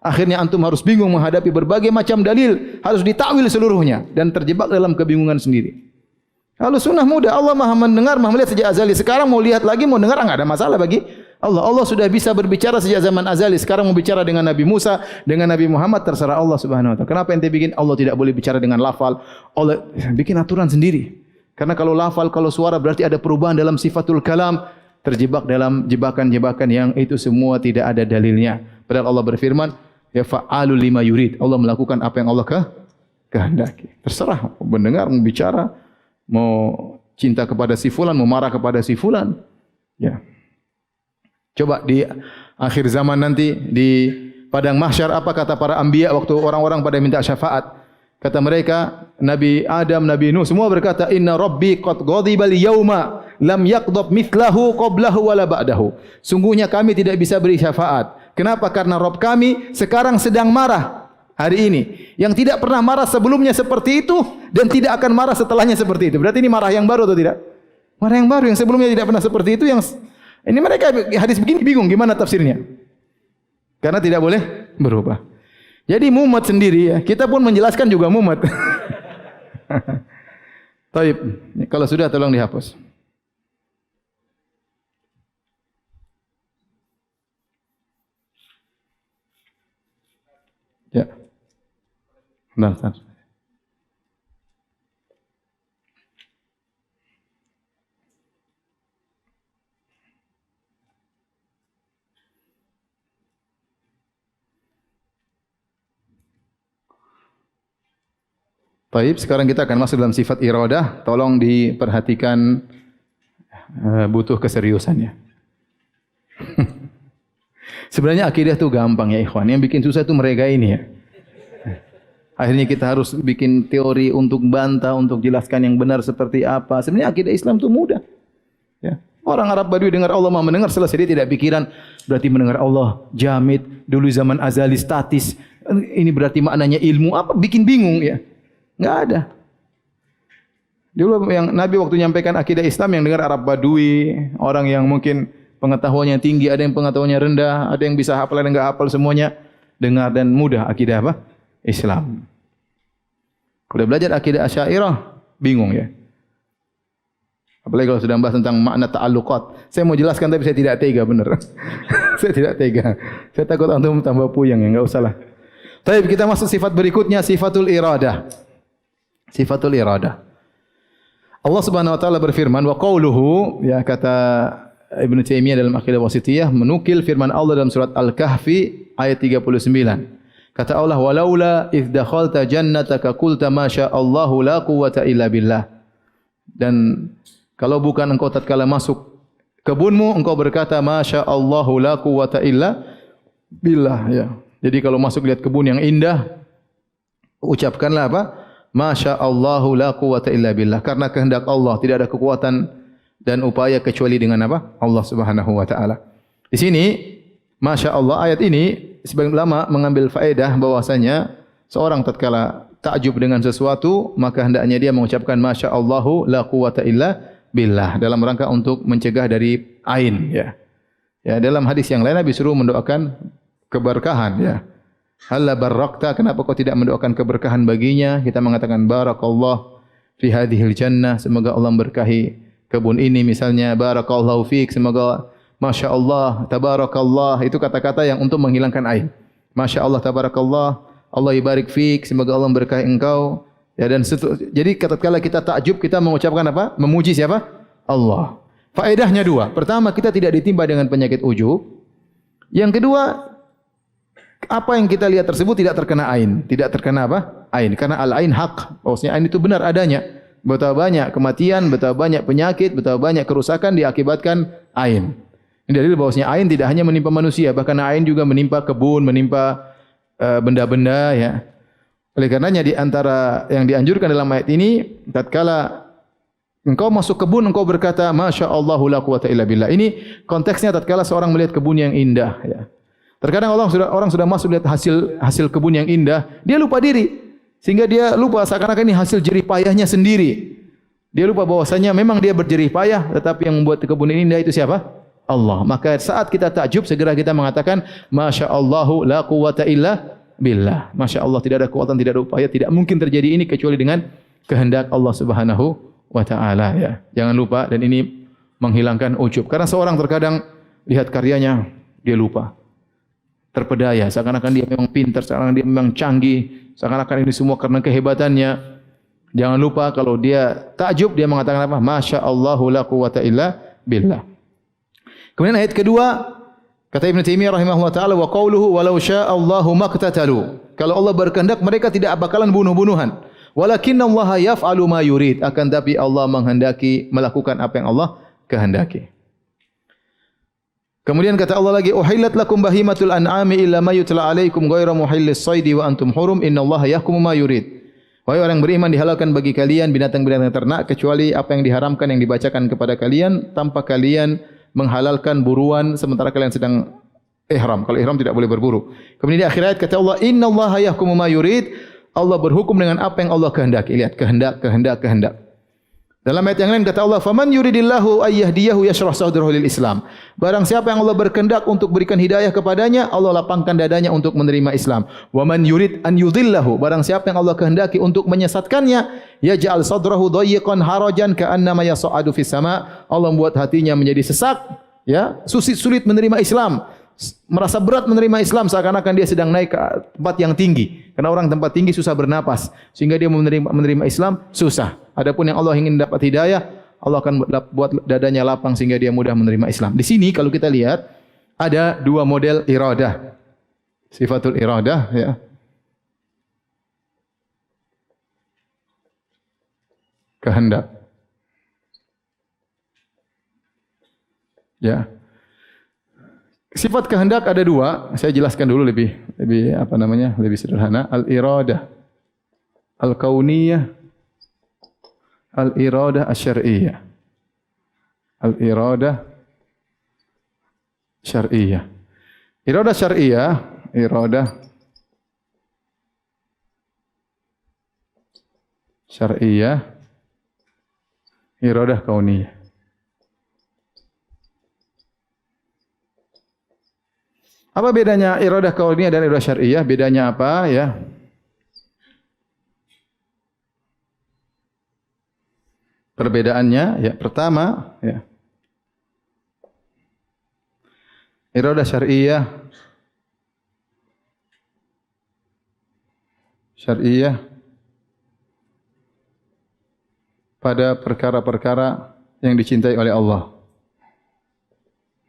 Akhirnya antum harus bingung menghadapi berbagai macam dalil, harus ditakwil seluruhnya dan terjebak dalam kebingungan sendiri. Ahlussunnah mudah, Allah Maha mendengar, Maha melihat sejak azali. Sekarang mau lihat lagi, mau dengar enggak ada masalah bagi Allah. Allah sudah bisa berbicara sejak zaman azali. Sekarang mau bicara dengan Nabi Musa, dengan Nabi Muhammad, terserah Allah Subhanahu wa taala. Kenapa ente bikin Allah tidak boleh bicara dengan lafal? Allah bikin aturan sendiri. Karena kalau lafal, kalau suara berarti ada perubahan dalam sifatul kalam, terjebak dalam jebakan-jebakan yang itu semua tidak ada dalilnya. Padahal Allah berfirman, ya fa'alul lima yurid. Allah melakukan apa yang Allah kehendaki. Terserah mau mendengar, mau bicara, mau cinta kepada si fulan, mau marah kepada si fulan. Ya. Coba di akhir zaman nanti di padang mahsyar apa kata para anbiya waktu orang-orang pada minta syafaat? Kata mereka, Nabi Adam, Nabi Nuh semua berkata, "Inna Rabbi qad ghadiba al-yauma lam yaqdab mithlahu qablahu wala ba'dahu." Sungguhnya kami tidak bisa beri syafaat. Kenapa? Karena Rabb kami sekarang sedang marah hari ini. Yang tidak pernah marah sebelumnya seperti itu dan tidak akan marah setelahnya seperti itu. Berarti ini marah yang baru atau tidak? Marah yang baru yang sebelumnya tidak pernah seperti itu. Yang ini mereka hadis begini bingung gimana tafsirnya. Karena tidak boleh berubah. Jadi mumet sendiri ya. Kita pun menjelaskan juga mumet. Taib. Kalau sudah tolong dihapus. Ya. Bentar. Baik, sekarang kita akan masuk dalam sifat iradah. Tolong diperhatikan butuh keseriusannya. Sebenarnya akidah itu gampang ya ikhwan. Yang bikin susah itu mereka ini ya. Akhirnya kita harus bikin teori untuk bantah, untuk jelaskan yang benar seperti apa. Sebenarnya akidah Islam itu mudah. Ya. Orang Arab Badui dengar Allah Maha mendengar, selesai dia tidak pikiran berarti mendengar Allah jamid, dulu zaman azali statis. Ini berarti maknanya ilmu apa? Bikin bingung ya. Enggak ada. Dulu yang Nabi waktu menyampaikan akidah Islam yang dengar Arab Badui, orang yang mungkin pengetahuannya tinggi, ada yang pengetahuannya rendah, ada yang bisa hafal, ada yang enggak hafal, semuanya dengar dan mudah akidah apa? Islam. Kalau belajar akidah Asy'ariyah bingung ya. Apalagi kalau sudah membahas tentang makna ta'alluqat. Saya mau jelaskan tapi saya tidak tega benar. Saya tidak tega. Saya takut antum tambah puyeng ya, enggak usahlah. Baik, kita masuk sifat berikutnya, sifatul iradah. Sifatul iradah. Allah Subhanahu wa taala berfirman, wa qauluhu, ya, kata Ibnu Taimiyah dalam Aqidah Wasithiyah menukil firman Allah dalam surat Al-Kahfi ayat 39. Kata Allah, walaula idz dakhalta jannataka qulta ma syaa Allahu la quwwata illa billah. Dan kalau bukan engkau tatkala masuk kebunmu engkau berkata ma syaa Allahu la quwwata illa billah, ya. Jadi kalau masuk lihat kebun yang indah, ucapkanlah apa? Masya Allahu la quwwata illa billah. Karena kehendak Allah tidak ada kekuatan dan upaya kecuali dengan apa? Allah Subhanahu wa taala. Di sini Masya Allah, ayat ini sebagian ulama mengambil faedah bahwasanya seorang tatkala takjub dengan sesuatu maka hendaknya dia mengucapkan Masya Allahu la quwwata illa billah dalam rangka untuk mencegah dari ain, ya. Ya, dalam hadis yang lain Nabi suruh mendoakan keberkahan, ya. Halla barakta, kenapa kau tidak mendoakan keberkahan baginya? Kita mengatakan barakallah fi hadhil jannah, semoga Allah memberkahi kebun ini misalnya. Barakallahu fiik, semoga Masya Allah, tabarakallah, itu kata-kata yang untuk menghilangkan ain. Masya Allah, tabarakallah, Allah ibarik fiik, semoga Allah memberkahi engkau. Ya, dan jadi tatkala kita takjub kita mengucapkan apa? Memuji siapa? Allah. Faedahnya dua. Pertama, kita tidak ditimpa dengan penyakit ujub. Yang kedua, apa yang kita lihat tersebut tidak terkena ain, tidak terkena apa? Ain. Karena al-ain hak. Maksudnya ain itu benar adanya. Betapa banyak kematian, betapa banyak penyakit, betapa banyak kerusakan diakibatkan ain. Ini dalil bahwasanya ain tidak hanya menimpa manusia, bahkan ain juga menimpa kebun, menimpa benda-benda, ya. Oleh karenanya di antara yang dianjurkan dalam ayat ini, tatkala engkau masuk kebun engkau berkata Masya Allahu la quwwata illa billah. Ini konteksnya tatkala seorang melihat kebun yang indah, ya. Terkadang orang sudah masuk lihat hasil kebun yang indah, dia lupa diri. Sehingga dia lupa seakan-akan ini hasil jerih payahnya sendiri. Dia lupa bahwasanya memang dia berjerih payah, tetapi yang membuat kebun ini indah itu siapa? Allah. Maka saat kita takjub segera kita mengatakan Masya Allahu la quwwata illa billah. Masya Allah, tidak ada kekuatan, tidak ada upaya, tidak mungkin terjadi ini kecuali dengan kehendak Allah Subhanahu wa taala, ya. Jangan lupa, dan ini menghilangkan ujub. Karena seorang terkadang lihat karyanya dia lupa. Terpedaya, seakan-akan dia memang pintar, seakan-akan dia memang canggih, seakan-akan ini semua karena kehebatannya. Jangan lupa kalau dia takjub dia mengatakan apa? Masya Allahu la quwwata illa billah. Kemudian ayat kedua, kata Ibnu Taimiyah rahimahullah taala, wa qauluhu walau syaa Allahu maqtatalu. Kalau Allah berkehendak mereka tidak bakalan bunuh-bunuhan. Walakinnallaha yaf'alu ma yurid. Akan tapi Allah menghendaki melakukan apa yang Allah kehendaki. Kemudian kata Allah lagi, uhillat lakum bahimatul an'ami illa ma yutla alaikum ghairu muhillis saidi wa antum hurum innallaha yahkumu ma yurid. Wahai orang beriman, dihalalkan bagi kalian binatang-binatang ternak kecuali apa yang diharamkan yang dibacakan kepada kalian tanpa kalian menghalalkan buruan sementara kalian sedang ihram. Kalau ihram tidak boleh berburu. Kemudian di akhir ayat kata Allah, innallaha yahkumu ma yurid. Allah berhukum dengan apa yang Allah kehendaki. Lihat, kehendak. Dalam ayat yang lain kata Allah, "Faman yuridillahu ayyahdiyahu yashrah sadrahu lil Islam." Barang siapa yang Allah berkehendak untuk berikan hidayah kepadanya, Allah lapangkan dadanya untuk menerima Islam. "Wa man yurid an yudhillahu." Barang siapa yang Allah kehendaki untuk menyesatkannya, yaj'al sadrahu dayyiqan harajan ka'annama yas'adu fis sama'. Allah membuat hatinya menjadi sesak, ya, sulit menerima Islam. Merasa berat menerima Islam seakan-akan dia sedang naik ke tempat yang tinggi. Karena orang tempat tinggi susah bernapas, sehingga dia menerima Islam susah. Adapun yang Allah ingin dapat hidayah, Allah akan buat dadanya lapang sehingga dia mudah menerima Islam. Di sini kalau kita lihat ada dua model iradah. Sifatul iradah, ya. Kehendak. Ya. Sifat kehendak ada dua. Saya jelaskan dulu lebih sederhana. Al-iradah al-kauniyah, al-iradah asy-syar'iyyah. Al-iradah syar'iyyah. Iradah syar'iyyah, iradah syar'iyyah iradah kauniyah. Apa bedanya iradah kauniyah dan iradah syar'iyah? Bedanya apa ya? Perbedaannya ya pertama ya. Iradah syar'iyah pada perkara-perkara yang dicintai oleh Allah.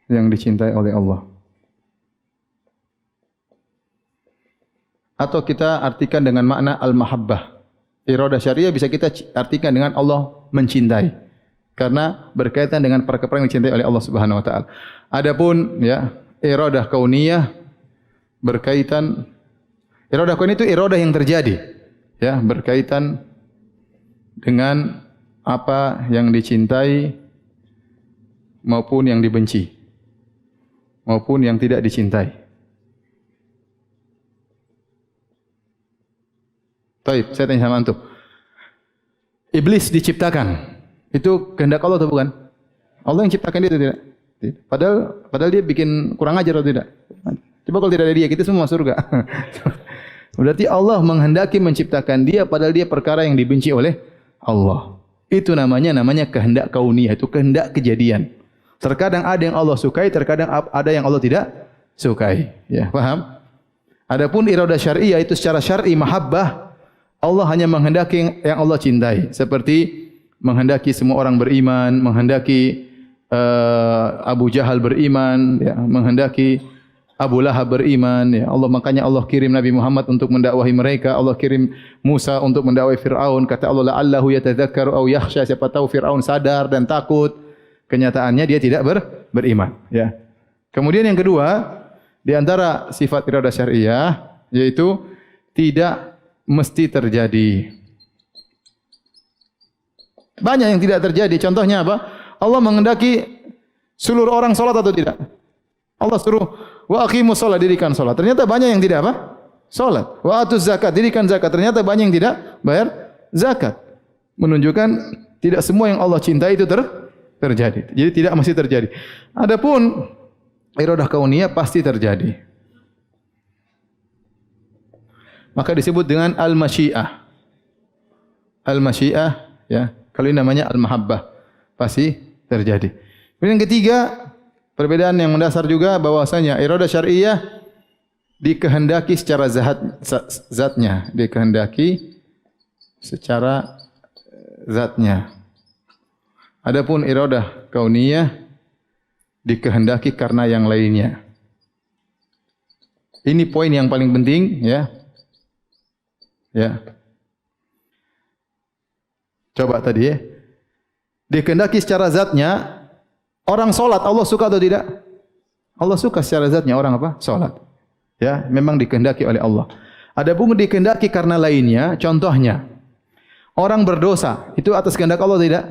Yang dicintai oleh Allah. Atau kita artikan dengan makna al-mahabbah. Iradah syariah bisa kita artikan dengan Allah mencintai. Karena berkaitan dengan perkara yang dicintai oleh Allah Subhanahu wa taala. Adapun ya, iradah kauniyah berkaitan iradah kauniyah itu iradah yang terjadi. Ya, berkaitan dengan apa yang dicintai maupun yang dibenci. Maupun yang tidak dicintai. Baik, saya tanya sama antum. Iblis diciptakan. Itu kehendak Allah atau bukan? Allah yang ciptakan dia atau tidak? Padahal dia bikin kurang ajar atau tidak? Coba kalau tidak ada dia, kita semua masuk surga. Berarti Allah menghendaki menciptakan dia padahal dia perkara yang dibenci oleh Allah. Itu namanya kehendak kauniyah, itu kehendak kejadian. Terkadang ada yang Allah sukai, terkadang ada yang Allah tidak sukai. Ya, paham? Adapun iradah syar'iyah itu secara syar'i mahabbah. Allah hanya menghendaki yang Allah cintai. Seperti menghendaki semua orang beriman, menghendaki Abu Jahal beriman, ya, menghendaki Abu Lahab beriman. Ya. Makanya Allah kirim Nabi Muhammad untuk mendakwahi mereka. Allah kirim Musa untuk mendakwahi Fir'aun. Kata Allah, la'allahu yatadzakkaru aw yakhsha. Siapa tahu Fir'aun sadar dan takut. Kenyataannya dia tidak beriman. Ya. Kemudian yang kedua, di antara sifat iradah syariah, yaitu tidak mesti terjadi. Banyak yang tidak terjadi. Contohnya apa? Allah menghendaki seluruh orang salat atau tidak? Allah suruh wa aqimus shalah, dirikan salat. Ternyata banyak yang tidak apa? Salat. Wa atuz zakat, dirikan zakat. Ternyata banyak yang tidak bayar zakat. Menunjukkan tidak semua yang Allah cintai itu terjadi. Jadi tidak mesti terjadi. Adapun iradah kauniyah pasti terjadi. Maka disebut dengan al-masyiah. Al-masyiah, ya. Kalau ini namanya al-mahabbah. Pasti terjadi. Kemudian yang ketiga, perbedaan yang mendasar juga bahwasanya iradah syar'iyah dikehendaki secara zatnya. Dikehendaki secara zatnya. Adapun iradah kauniyah dikehendaki karena yang lainnya. Ini poin yang paling penting, ya. Ya. Coba tadi ya. Dikehendaki secara zatnya, orang salat Allah suka atau tidak? Allah suka secara zatnya orang apa? Salat. Ya, memang dikehendaki oleh Allah. Adapun dikehendaki karena lainnya, contohnya orang berdosa, itu atas kehendak Allah tidak?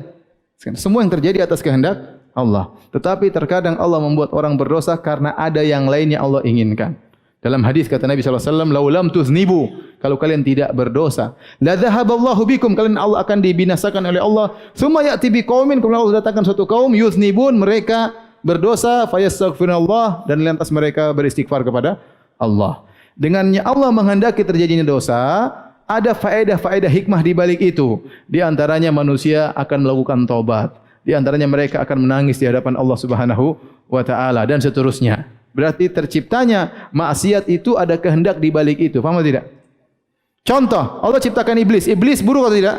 Semua yang terjadi atas kehendak Allah. Tetapi terkadang Allah membuat orang berdosa karena ada yang lainnya Allah inginkan. Dalam hadis kata Nabi SAW, laulam tuznibu, kalau kalian tidak berdosa, la dhahaballahu bikum, kalian Allah akan dibinasakan oleh Allah. Tsumma ya'ti biqaumin, kemudian Allah datangkan suatu kaum yuznibun, mereka berdosa, fayastaghfirullah, dan lantas mereka beristighfar kepada Allah. Dengannya Allah menghendaki terjadinya dosa, ada faedah-faedah hikmah di balik itu. Di antaranya manusia akan melakukan taubat. Di antaranya mereka akan menangis di hadapan Allah Subhanahu wa taala dan seterusnya. Berarti terciptanya maksiat itu ada kehendak di balik itu. Faham atau tidak? Contoh, Allah ciptakan iblis. Iblis buruk atau tidak?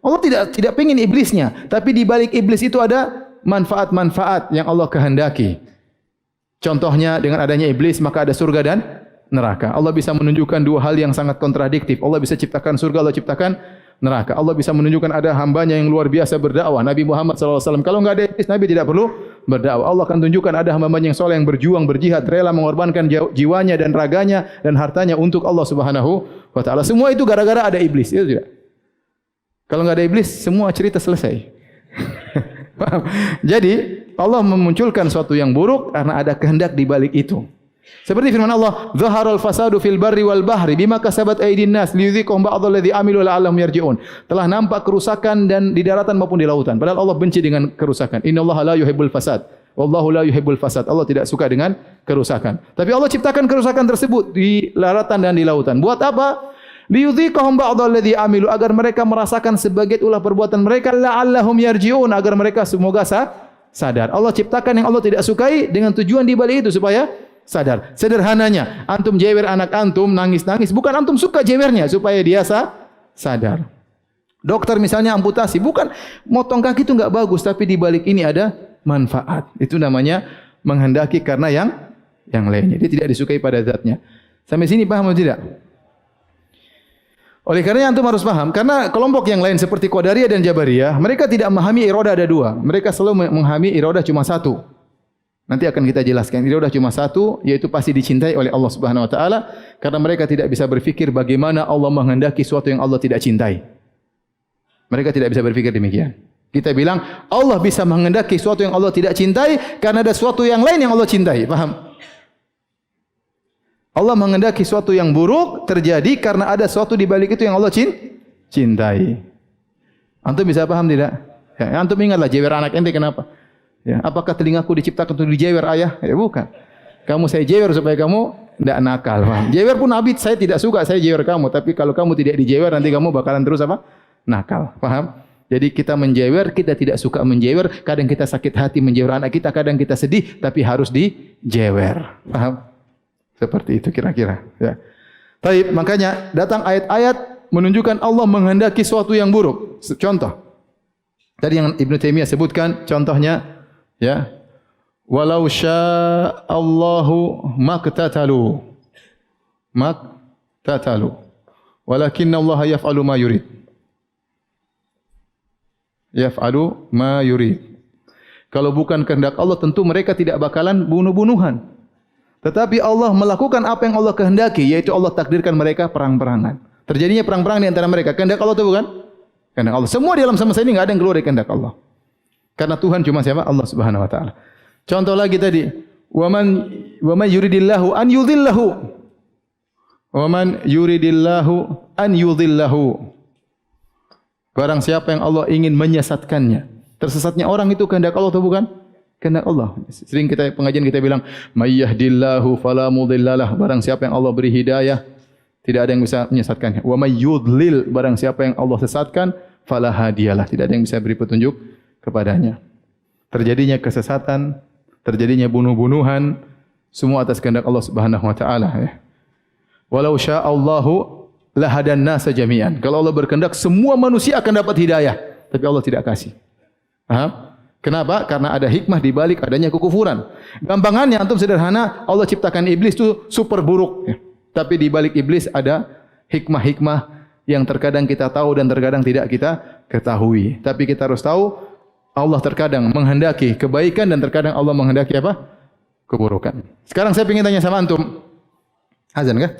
Allah tidak ingin iblisnya, tapi di balik iblis itu ada manfaat-manfaat yang Allah kehendaki. Contohnya dengan adanya iblis maka ada surga dan neraka. Allah bisa menunjukkan dua hal yang sangat kontradiktif. Allah bisa ciptakan surga, Allah ciptakan neraka. Allah bisa menunjukkan ada hambanya yang luar biasa berdakwah. Nabi Muhammad SAW. Kalau enggak ada iblis, Nabi tidak perlu berdakwah. Allah akan tunjukkan ada hamba-hamba yang soleh yang berjuang, berjihad, rela mengorbankan jiwanya dan raganya dan hartanya untuk Allah Subhanahu wa taala. Semua itu gara-gara ada iblis, itu tidak? Kalau enggak ada iblis, semua cerita selesai. Paham? Jadi, Allah memunculkan sesuatu yang buruk karena ada kehendak di balik itu. Seperti firman Allah, "Zaharal fasadu fil barri wal bahri bima kasabat aydin nas liyudhiqahum ba'dalladzi amilu la'allahum yarji'un." Telah nampak kerusakan dan di daratan maupun di lautan. Padahal Allah benci dengan kerusakan. Innallaha la yuhibbul fasad. Wallahu la yuhibbul fasad. Allah tidak suka dengan kerusakan. Tapi Allah ciptakan kerusakan tersebut di daratan dan di lautan. Buat apa? Liyudhiqahum ba'dalladzi amilu, agar mereka merasakan sebagian ulah perbuatan mereka, la'allahum yarji'un, agar mereka semoga sadar. Allah ciptakan yang Allah tidak sukai dengan tujuan di balik itu supaya sadar. Sederhananya, antum jewer anak antum nangis-nangis, bukan antum suka jewernya, supaya dia sadar. Dokter misalnya amputasi, bukan motong kaki itu enggak bagus, tapi di balik ini ada manfaat. Itu namanya menghendaki karena yang lainnya. Dia tidak disukai pada zatnya. Sampai sini paham atau tidak? Oleh karenanya antum harus paham, karena kelompok yang lain seperti Qadariyah dan Jabariyah, mereka tidak memahami iradah ada dua. Mereka selalu memahami iradah cuma satu. Nanti akan kita jelaskan. Iradah cuma satu, yaitu pasti dicintai oleh Allah Subhanahu wa taala, karena mereka tidak bisa berfikir bagaimana Allah menghendaki sesuatu yang Allah tidak cintai. Mereka tidak bisa berfikir demikian. Kita bilang Allah bisa menghendaki sesuatu yang Allah tidak cintai karena ada sesuatu yang lain yang Allah cintai. Paham? Allah menghendaki sesuatu yang buruk terjadi karena ada sesuatu di balik itu yang Allah cintai. Antum bisa paham tidak? Ya, antum ingatlah jewer anak ente kenapa? Ya, apakah telingaku diciptakan untuk dijewer ayah? Ya bukan. Kamu saya jewer supaya kamu tidak nakal. Paham? Jewer pun Nabi saya tidak suka saya jewer kamu, tapi kalau kamu tidak dijewer nanti kamu bakalan terus apa? Nakal. Paham? Jadi kita menjewer, kita tidak suka menjewer, kadang kita sakit hati menjewer anak kita, kadang kita sedih, tapi harus dijewer. Paham? Seperti itu kira-kira. Ya. Baik, makanya datang ayat-ayat menunjukkan Allah menghendaki sesuatu yang buruk. Contoh. Tadi yang Ibnu Taimiyah sebutkan contohnya, ya. Walau sya'allahu maqtatalu. Walakinna Allah yaf'alu ma yurid. Yaf'alu ma yurid. Kalau bukan kehendak Allah tentu mereka tidak bakalan bunuh-bunuhan. Tetapi Allah melakukan apa yang Allah kehendaki, yaitu Allah takdirkan mereka perang-perangan. Terjadinya perang-perangan di antara mereka. Kehendak Allah itu bukan? Kehendak Allah. Semua di alam semesta ini enggak ada yang keluar dari kehendak Allah. Karena Tuhan cuma siapa? Allah Subhanahu wa taala. Contoh lagi tadi, wa man yuridillahu an yudhillahu. Wa man yuridillahu an yudhillahu. Barang siapa yang Allah ingin menyesatkannya. Tersesatnya orang itu kehendak Allah atau bukan? Kehendak Allah. Sering pengajian kita bilang, "May yahdillahu fala mudhillalah." Barang siapa yang Allah beri hidayah, tidak ada yang bisa menyesatkannya. Wa may yudlil, barang siapa yang Allah sesatkan, fala hadiyalah. Tidak ada yang bisa beri petunjuk kepadanya. Terjadinya kesesatan, terjadinya bunuh-bunuhan, semua atas kehendak Allah Subhanahu wa taala, ya. Walau sya'allahu lahadan nasa jami'an. Kalau Allah berkehendak semua manusia akan dapat hidayah, tapi Allah tidak kasih. Paham? Kenapa? Karena ada hikmah di balik adanya kekufuran. Gampangannya antum sederhana, Allah ciptakan iblis itu super buruk, ya. Tapi di balik iblis ada hikmah-hikmah yang terkadang kita tahu dan terkadang tidak kita ketahui. Tapi kita harus tahu Allah terkadang menghendaki kebaikan dan terkadang Allah menghendaki apa? Keburukan. Sekarang saya ingin tanya sama antum. Azan kah?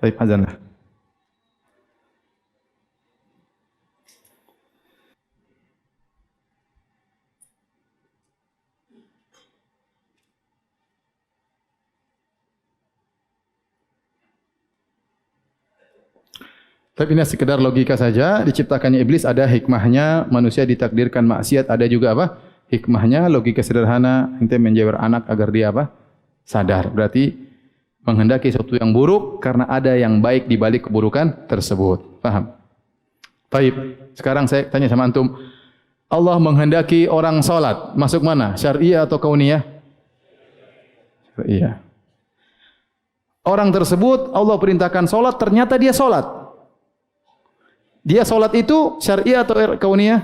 Baik, azan lah. Tapi ini sekedar logika saja, diciptakannya iblis ada hikmahnya, manusia ditakdirkan maksiat ada juga apa? Hikmahnya, logika sederhana, ente menjewer anak agar dia apa? Sadar. Berarti menghendaki sesuatu yang buruk karena ada yang baik di balik keburukan tersebut. Paham? Baik. Sekarang saya tanya sama antum, Allah menghendaki orang salat, masuk mana? Syar'iyah atau kauniyah? Syar'iyah. Orang tersebut Allah perintahkan salat, ternyata dia salat. Dia solat itu syar'iyah atau kauniyah?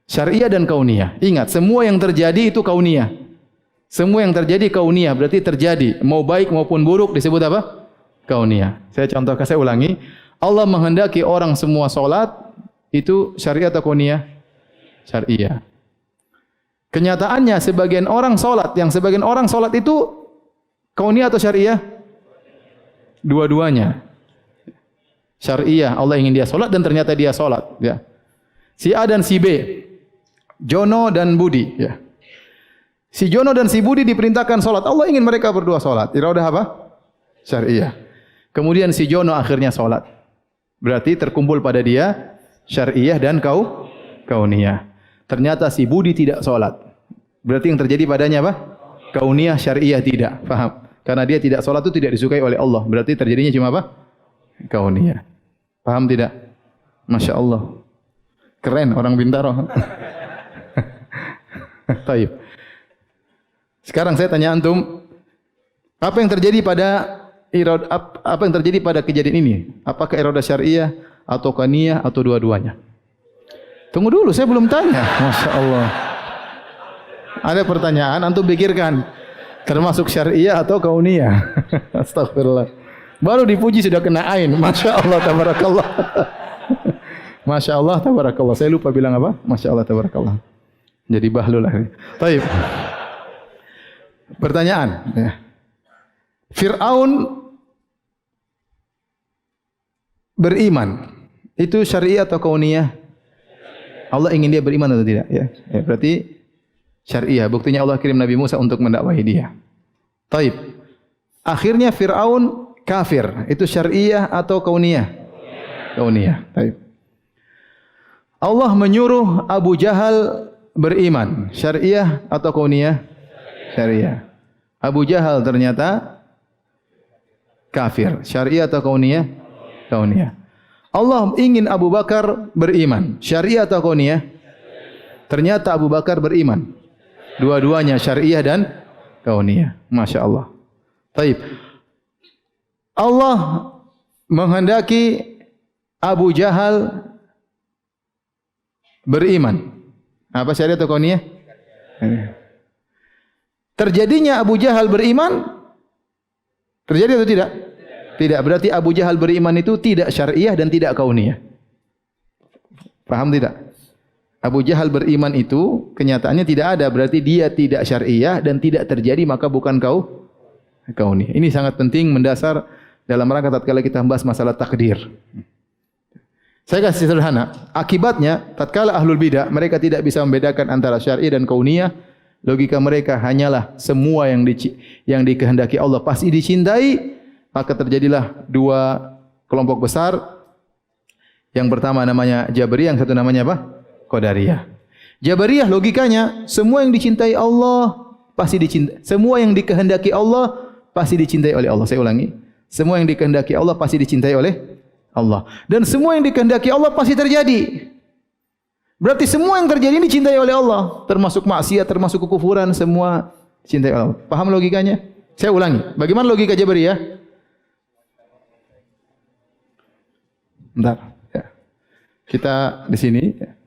Syar'iyah dan kauniyah. Ingat, semua yang terjadi itu kauniyah. Semua yang terjadi kauniyah, berarti terjadi. Mau baik maupun buruk disebut apa? Kauniyah. Saya ulangi. Allah menghendaki orang semua solat, itu syar'iyah atau kauniyah? Syar'iyah. Kenyataannya sebagian orang solat, yang sebagian orang solat itu kauniyah atau syar'iyah? Dua-duanya. Syar'iyah, Allah ingin dia solat dan ternyata dia solat. Ya. Si A dan si B, Jono dan Budi. Ya. Si Jono dan si Budi diperintahkan salat. Allah ingin mereka berdua salat. Iradah apa? Syariah. Kemudian si Jono akhirnya salat. Berarti terkumpul pada dia syariah dan kauniyah. Ternyata si Budi tidak salat. Berarti yang terjadi padanya apa? Kauniyah, syariah tidak. Paham? Karena dia tidak salat itu tidak disukai oleh Allah. Berarti terjadinya cuma apa? Kauniyah. Paham tidak? Masya Allah. Keren orang Bintaro. Taib. Sekarang saya tanya antum, apa yang terjadi pada kejadian ini? Apakah iradah syariah atau kauniyah atau dua-duanya? Tunggu dulu, saya belum tanya. Masya Allah. Ada pertanyaan, antum pikirkan. Termasuk syariah atau kauniyah? Astagfirullah. Baru dipuji sudah kena ain. Masya Allah, tabarakallah. Masya Allah, tabarakallah. Saya lupa bilang apa? Masya Allah, tabarakallah. Jadi bahlul lah. Taib. Pertanyaan. Ya. Fir'aun beriman. Itu syariah atau kauniyah? Allah ingin dia beriman atau tidak? Ya. Berarti syariah. Buktinya Allah kirim Nabi Musa untuk mendakwahi dia. Taib. Akhirnya Fir'aun kafir. Itu syariah atau kauniyah? Kauniyah. Taib. Allah menyuruh Abu Jahal beriman. Syariah atau kauniyah? Syariah. Abu Jahal ternyata kafir. Syariah atau kauniyah? Kauniyah. Allah ingin Abu Bakar beriman. Syariah atau kauniyah? Ternyata Abu Bakar beriman. Dua-duanya syariah dan kauniyah. Masya Allah. Taib. Allah menghendaki Abu Jahal beriman. Apa syariah atau kauniyah? Terjadinya Abu Jahal beriman, terjadi atau tidak? Tidak. Berarti Abu Jahal beriman itu tidak syariah dan tidak kauniyah. Paham tidak? Abu Jahal beriman itu kenyataannya tidak ada. Berarti dia tidak syariah dan tidak terjadi, maka bukan kauniyah. Ini sangat penting mendasar dalam rangka tatkala kita membahas masalah takdir. Saya kasih sederhana. Akibatnya tatkala ahlul bidah mereka tidak bisa membedakan antara syariah dan kauniyah. Logika mereka hanyalah semua yang dikehendaki Allah pasti dicintai, maka terjadilah dua kelompok besar. Yang pertama namanya Jabariyah, yang satu namanya apa? Qadariyah. Jabariyah logikanya semua yang dicintai Allah pasti dicintai. Semua yang dikehendaki Allah pasti dicintai oleh Allah. Saya ulangi. Semua yang dikehendaki Allah pasti dicintai oleh Allah. Dan semua yang dikehendaki Allah pasti terjadi. Berarti semua yang terjadi ini dicintai oleh Allah, termasuk maksiat, termasuk kekufuran, semua dicintai oleh Allah. Paham logikanya? Saya ulangi. Bagaimana logika Jabariyah? Bentar. Ya. Kita di sini. Ya.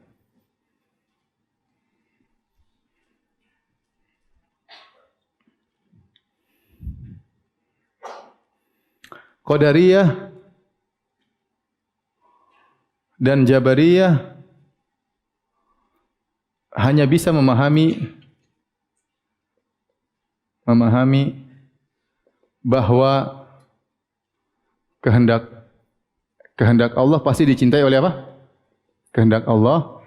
Qadariyah dan Jabariyah hanya bisa memahami bahwa kehendak Allah pasti dicintai oleh apa? Kehendak Allah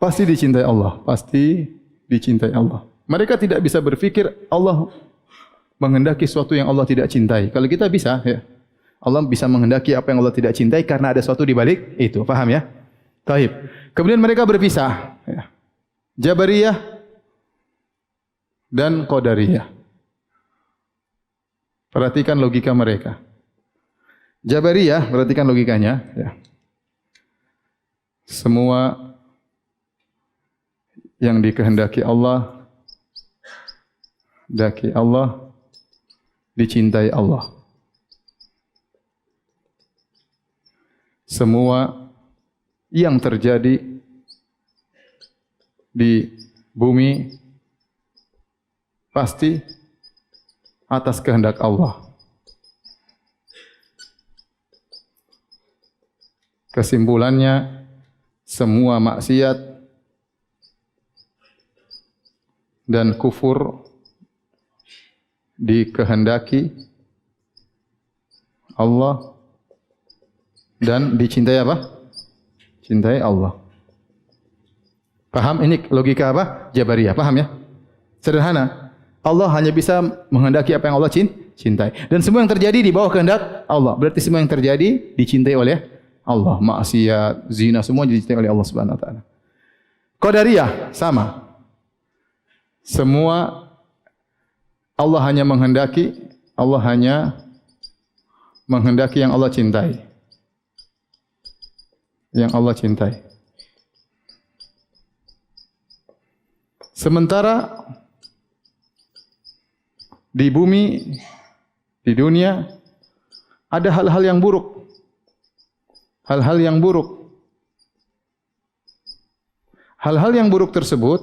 pasti dicintai Allah, pasti dicintai Allah. Mereka tidak bisa berpikir Allah menghendaki sesuatu yang Allah tidak cintai. Kalau kita bisa, ya. Allah bisa menghendaki apa yang Allah tidak cintai karena ada sesuatu di balik itu. Paham ya? Taib. Kemudian mereka berpisah. Ya. Jabariyah dan Qadariyah. Perhatikan logika mereka. Jabariyah, perhatikan logikanya. Ya. Semua yang dikehendaki Allah, dicintai Allah. Semua yang terjadi di bumi pasti atas kehendak Allah. Kesimpulannya, semua maksiat dan kufur dikehendaki Allah dan dicintai apa? Cintai Allah. Paham? Ini logika apa? Jabariyah. Paham ya? Sederhana. Allah hanya bisa menghendaki apa yang Allah cintai. Dan semua yang terjadi di bawah kehendak Allah. Berarti semua yang terjadi dicintai oleh Allah. Maksiat, zina, semua dicintai oleh Allah Subhanahu wa taala. Qadariyah sama. Semua Allah hanya menghendaki yang Allah cintai. Yang Allah cintai. Sementara di bumi, di dunia ada hal-hal yang buruk. Hal-hal yang buruk. Hal-hal yang buruk tersebut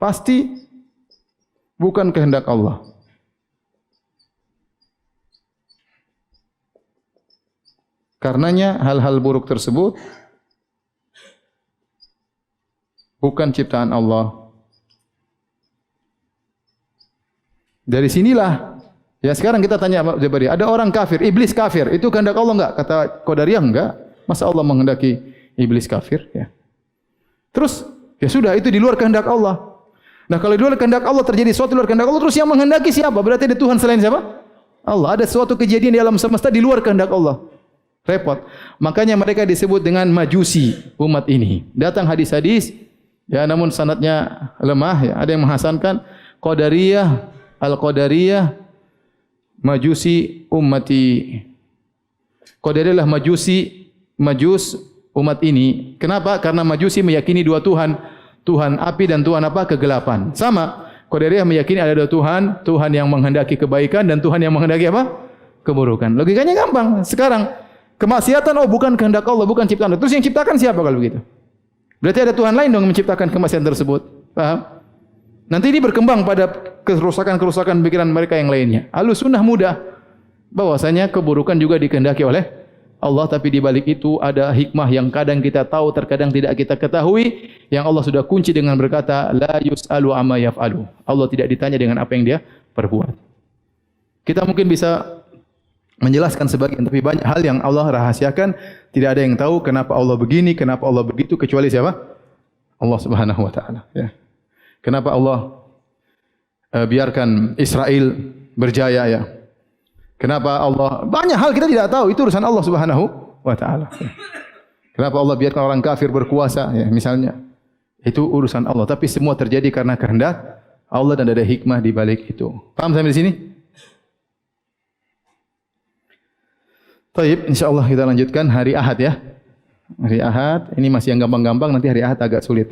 pasti bukan kehendak Allah. Karenanya hal-hal buruk tersebut bukan ciptaan Allah. Dari sinilah, ya sekarang kita tanya Pak Jabari, ada orang kafir, iblis kafir, itu kehendak Allah enggak? Kata Qadariyah enggak. Masa Allah menghendaki iblis kafir? Ya. Terus, ya sudah, itu di luar kehendak Allah. Nah kalau di luar kehendak Allah terjadi sesuatu di luar kehendak Allah, terus yang menghendaki siapa? Berarti ada Tuhan selain siapa? Allah. Ada suatu kejadian di alam semesta di luar kehendak Allah. Repot. Makanya mereka disebut dengan majusi umat ini. Datang hadis-hadis, ya namun sanadnya lemah. Ya. Ada yang menghasankan Qadariyah, Al-Qadariyah, majusi ummati. Qadariyah adalah majus umat ini. Kenapa? Karena majusi meyakini dua Tuhan. Tuhan api dan Tuhan apa? Kegelapan. Sama. Qadariyah meyakini ada dua Tuhan. Tuhan yang menghendaki kebaikan dan Tuhan yang menghendaki apa? Keburukan. Logikanya gampang. Sekarang, kemaksiatan, oh bukan kehendak Allah, bukan ciptaan Allah. Terus yang ciptakan siapa kalau begitu? Berarti ada Tuhan lain dong yang menciptakan kemaksiatan tersebut. Paham? Nanti ini berkembang pada kerusakan-kerusakan pikiran mereka yang lainnya. Ahlussunnah mudah. Bahwasanya keburukan juga dikehendaki oleh Allah, tapi di balik itu ada hikmah yang kadang kita tahu, terkadang tidak kita ketahui, yang Allah sudah kunci dengan berkata, la yus'alu amma yaf'alu. Allah tidak ditanya dengan apa yang dia perbuat. Kita mungkin bisa menjelaskan sebagian, tapi banyak hal yang Allah rahasiakan, tidak ada yang tahu kenapa Allah begini, kenapa Allah begitu, kecuali siapa? Allah Subhanahu wa taala, ya. Kenapa Allah biarkan Israel berjaya, ya? Kenapa Allah, banyak hal kita tidak tahu, itu urusan Allah Subhanahu wa taala. Ya. Kenapa Allah biarkan orang kafir berkuasa, ya, misalnya. Itu urusan Allah, tapi semua terjadi karena kehendak Allah dan ada hikmah di balik itu. Paham sampai di sini? Baik, insyaallah kita lanjutkan hari Ahad ya. Hari Ahad, ini masih yang gampang-gampang, nanti hari Ahad agak sulit.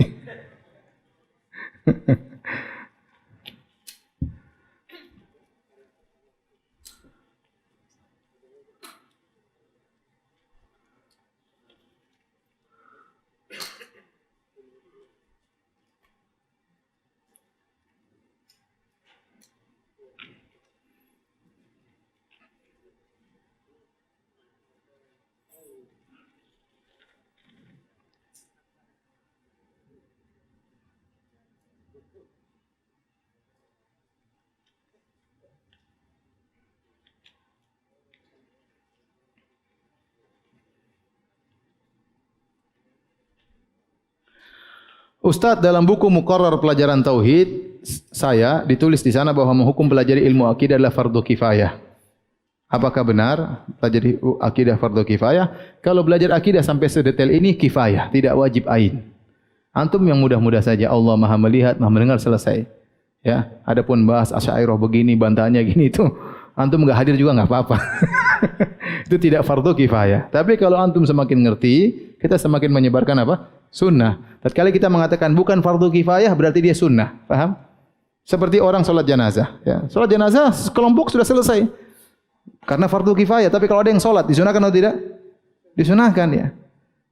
Ustadz, dalam buku Muqarrar Pelajaran Tauhid saya ditulis di sana bahwa menghukum pelajari ilmu akidah adalah fardu kifayah. Apakah benar pelajari akidah fardu kifayah? Kalau belajar akidah sampai sedetail ini kifayah, tidak wajib ain. Antum yang mudah-mudah saja, Allah Maha melihat, Maha mendengar, selesai. Ya, adapun bahas Asy'ariyah begini, bantahannya gini itu, antum enggak hadir juga enggak apa-apa. Itu tidak fardu kifayah. Tapi kalau antum semakin ngerti, kita semakin menyebarkan apa? Sunnah. Tatkala kita mengatakan bukan fardu kifayah berarti dia sunnah. Paham? Seperti orang salat jenazah, ya. Salat jenazah sekelompok sudah selesai. Karena fardu kifayah, tapi kalau ada yang salat disunahkan atau tidak? Disunahkan, ya.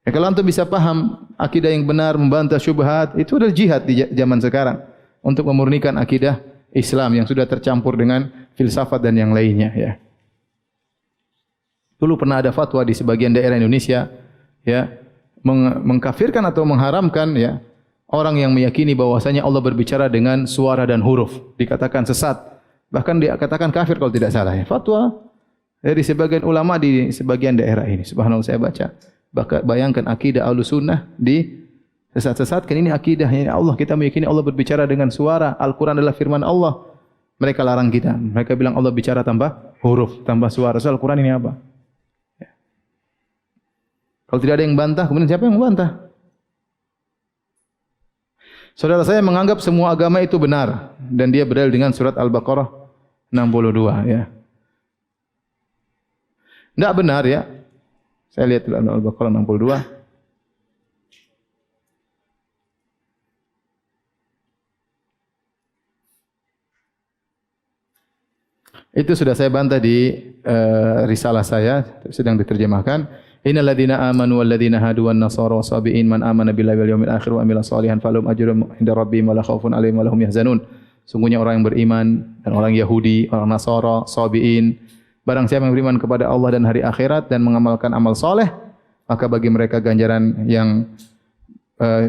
Ya kalau antum bisa paham akidah yang benar, membantah syubhat, itu adalah jihad di zaman sekarang untuk memurnikan akidah Islam yang sudah tercampur dengan filsafat dan yang lainnya, ya. Dulu pernah ada fatwa di sebagian daerah Indonesia, ya, mengkafirkan atau mengharamkan, ya, orang yang meyakini bahwasanya Allah berbicara dengan suara dan huruf, dikatakan sesat, bahkan dikatakan kafir kalau tidak salah, ya. Fatwa dari sebagian ulama di sebagian daerah ini. Subhanallah, saya baca. Bayangkan akidah Ahlussunnah di Sesat-sesatkan ini akidahnya Allah. Kita meyakini Allah berbicara dengan suara. Al-Quran adalah firman Allah. Mereka larang kita. Mereka bilang Allah bicara tanpa huruf, tanpa suara. So, Al-Quran ini apa? Ya. Kalau tidak ada yang bantah, kemudian siapa yang membantah? Saudara saya menganggap semua agama itu benar. Dan dia berdalil dengan surat Al-Baqarah 62. Ya. Tidak benar ya. Saya lihat dulu Al-Baqarah 62. Itu sudah saya bantah di risalah saya, sedang diterjemahkan. Innal ladzina amanu wal ladzina hadu wan nasara wasabiin man amana billahi wal yawmil akhir wa amila shalihan falahum ajrun inda rabbihim wala khaufun alaihim wala hum yahzanun. Sungguhnya orang yang beriman dan orang Yahudi, orang Nasara, sabiin, barang siapa yang beriman kepada Allah dan hari akhirat dan mengamalkan amal soleh, maka bagi mereka ganjaran yang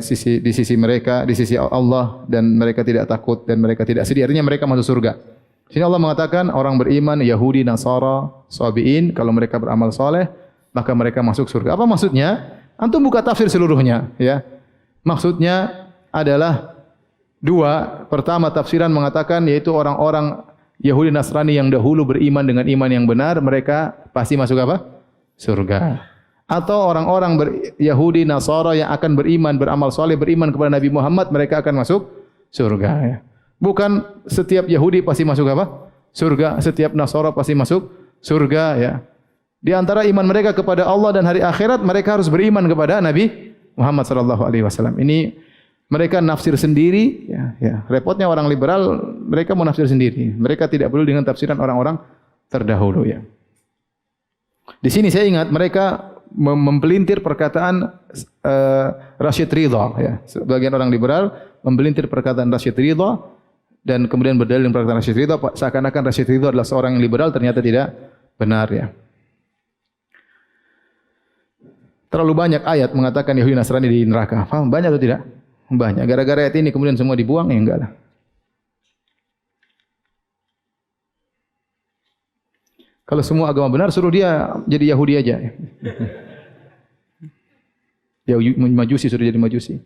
di sisi mereka, di sisi Allah, dan mereka tidak takut dan mereka tidak sedih. Artinya mereka masuk surga. Sini Allah mengatakan orang beriman Yahudi, Nasara, Sabiin, kalau mereka beramal soleh maka mereka masuk surga. Apa maksudnya? Antum buka tafsir seluruhnya, ya. Maksudnya adalah dua. Pertama tafsiran mengatakan yaitu orang-orang Yahudi Nasrani yang dahulu beriman dengan iman yang benar, mereka pasti masuk apa? Surga. Atau orang-orang Yahudi Nasara yang akan beriman, beramal soleh, beriman kepada Nabi Muhammad, mereka akan masuk surga, ya. Bukan setiap Yahudi pasti masuk apa? Surga. Setiap Nasara pasti masuk surga, ya. Di antara iman mereka kepada Allah dan hari akhirat, mereka harus beriman kepada Nabi Muhammad sallallahu alaihi wasallam. Ini mereka nafsir sendiri, ya. Repotnya orang liberal, mereka mau nafsir sendiri. Mereka tidak peduli dengan tafsiran orang-orang terdahulu, ya. Di sini saya ingat mereka mempelintir perkataan Rashid Ridha, ya. Sebagian orang liberal mempelintir perkataan Rashid Ridha dan kemudian berdalil dengan perkataan Rashid Ridha, seakan-akan Rashid Ridha adalah seorang yang liberal, ternyata tidak benar, ya. Terlalu banyak ayat mengatakan Yahudi Nasrani di neraka. Faham? Banyak atau tidak? Banyak. Gara-gara ayat ini kemudian semua dibuang, ya enggak lah. Kalau semua agama benar, suruh dia jadi Yahudi aja. Ya, Majusi, suruh jadi Majusi.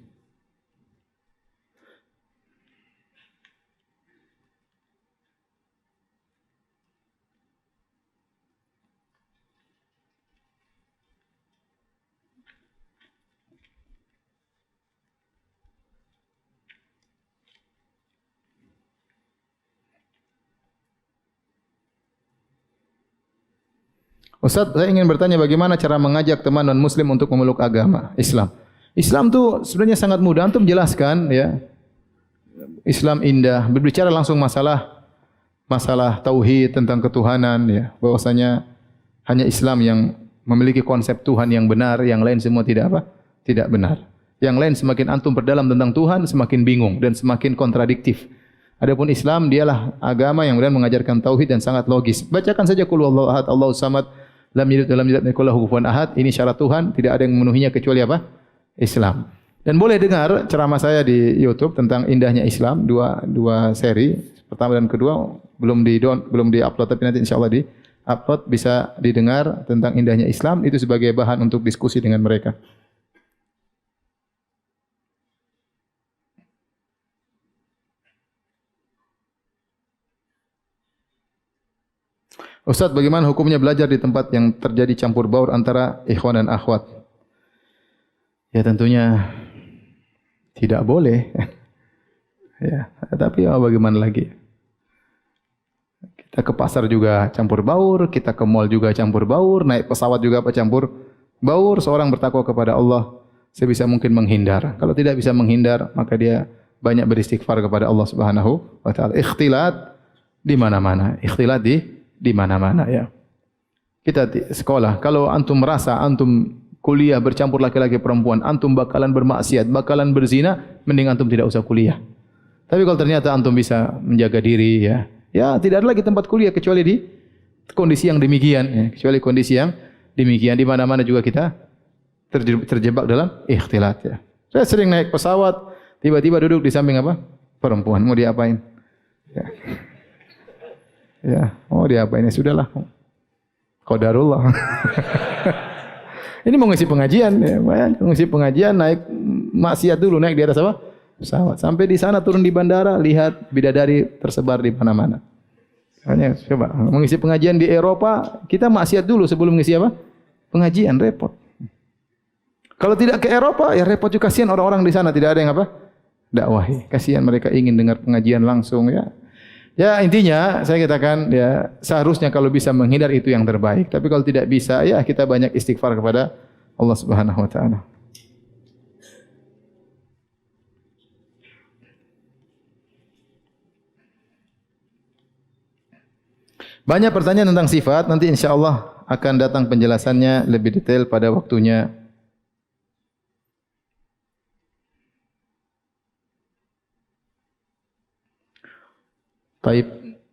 Ustaz, saya ingin bertanya bagaimana cara mengajak teman non-muslim untuk memeluk agama Islam. Islam tu sebenarnya sangat mudah. Antum jelaskan, ya. Islam indah. Berbicara langsung masalah tauhid, tentang ketuhanan, ya. Bahwasanya hanya Islam yang memiliki konsep Tuhan yang benar, yang lain semua tidak apa? Tidak benar. Yang lain semakin antum berdalam tentang Tuhan, semakin bingung dan semakin kontradiktif. Adapun Islam dialah agama yang kemudian mengajarkan tauhid dan sangat logis. Bacakan saja qul huwallahu ahad, Allahus samad, lam yalid wa lam yulad wa lam yakul lahu kufuwan ahad. Ini syarat Tuhan, tidak ada yang memenuhinya kecuali apa? Islam. Dan boleh dengar ceramah saya di YouTube tentang indahnya Islam, dua seri. Pertama dan kedua belum di-upload, tapi nanti insyaallah di-upload, bisa didengar tentang indahnya Islam, itu sebagai bahan untuk diskusi dengan mereka. Ustaz, bagaimana hukumnya belajar di tempat yang terjadi campur baur antara ikhwan dan akhwat? Ya tentunya tidak boleh. Ya, tapi ya bagaimana lagi? Kita ke pasar juga campur baur, kita ke mall juga campur baur, naik pesawat juga apa campur baur. Seorang bertakwa kepada Allah sebisa mungkin menghindar. Kalau tidak bisa menghindar, maka dia banyak beristighfar kepada Allah Subhanahu wa taala. Ikhtilat di mana-mana. Ikhtilat di mana-mana, ya. Kita sekolah, kalau antum merasa antum kuliah bercampur laki-laki perempuan, antum bakalan bermaksiat, bakalan berzina, mending antum tidak usah kuliah. Tapi kalau ternyata antum bisa menjaga diri, ya tidak ada lagi tempat kuliah kecuali di kondisi yang demikian, ya. Kecuali kondisi yang demikian, di mana-mana juga kita terjebak dalam ikhtilat, ya. Saya sering naik pesawat, tiba-tiba duduk di samping apa? Perempuan, mau diapain? Ya. Ya, oh dia apa ini? Sudahlah. Qadarullah. Ini mau ngisi pengajian, ya. Ngisi pengajian naik maksiat dulu naik di atas apa? Pesawat. Sampai di sana turun di bandara, lihat bidadari tersebar di mana-mana. Hanya coba mengisi pengajian di Eropa, kita maksiat dulu sebelum mengisi apa? Pengajian, repot. Kalau tidak ke Eropa, ya repot juga, kasihan orang-orang di sana tidak ada yang apa? Dakwahi. Kasihan mereka ingin dengar pengajian langsung ya. Ya intinya saya katakan ya seharusnya kalau bisa menghindar itu yang terbaik. Tapi kalau tidak bisa ya kita banyak istighfar kepada Allah Subhanahu wa taala. Banyak pertanyaan tentang sifat, nanti insyaallah akan datang penjelasannya lebih detail pada waktunya. Baik,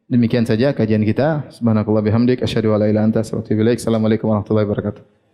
demikian saja kajian kita. Subhanakallah bihamdik asyhadu an la ilaha illa anta astaghfiruka wa atubu ilaik. Assalamualaikum warahmatullahi wabarakatuh.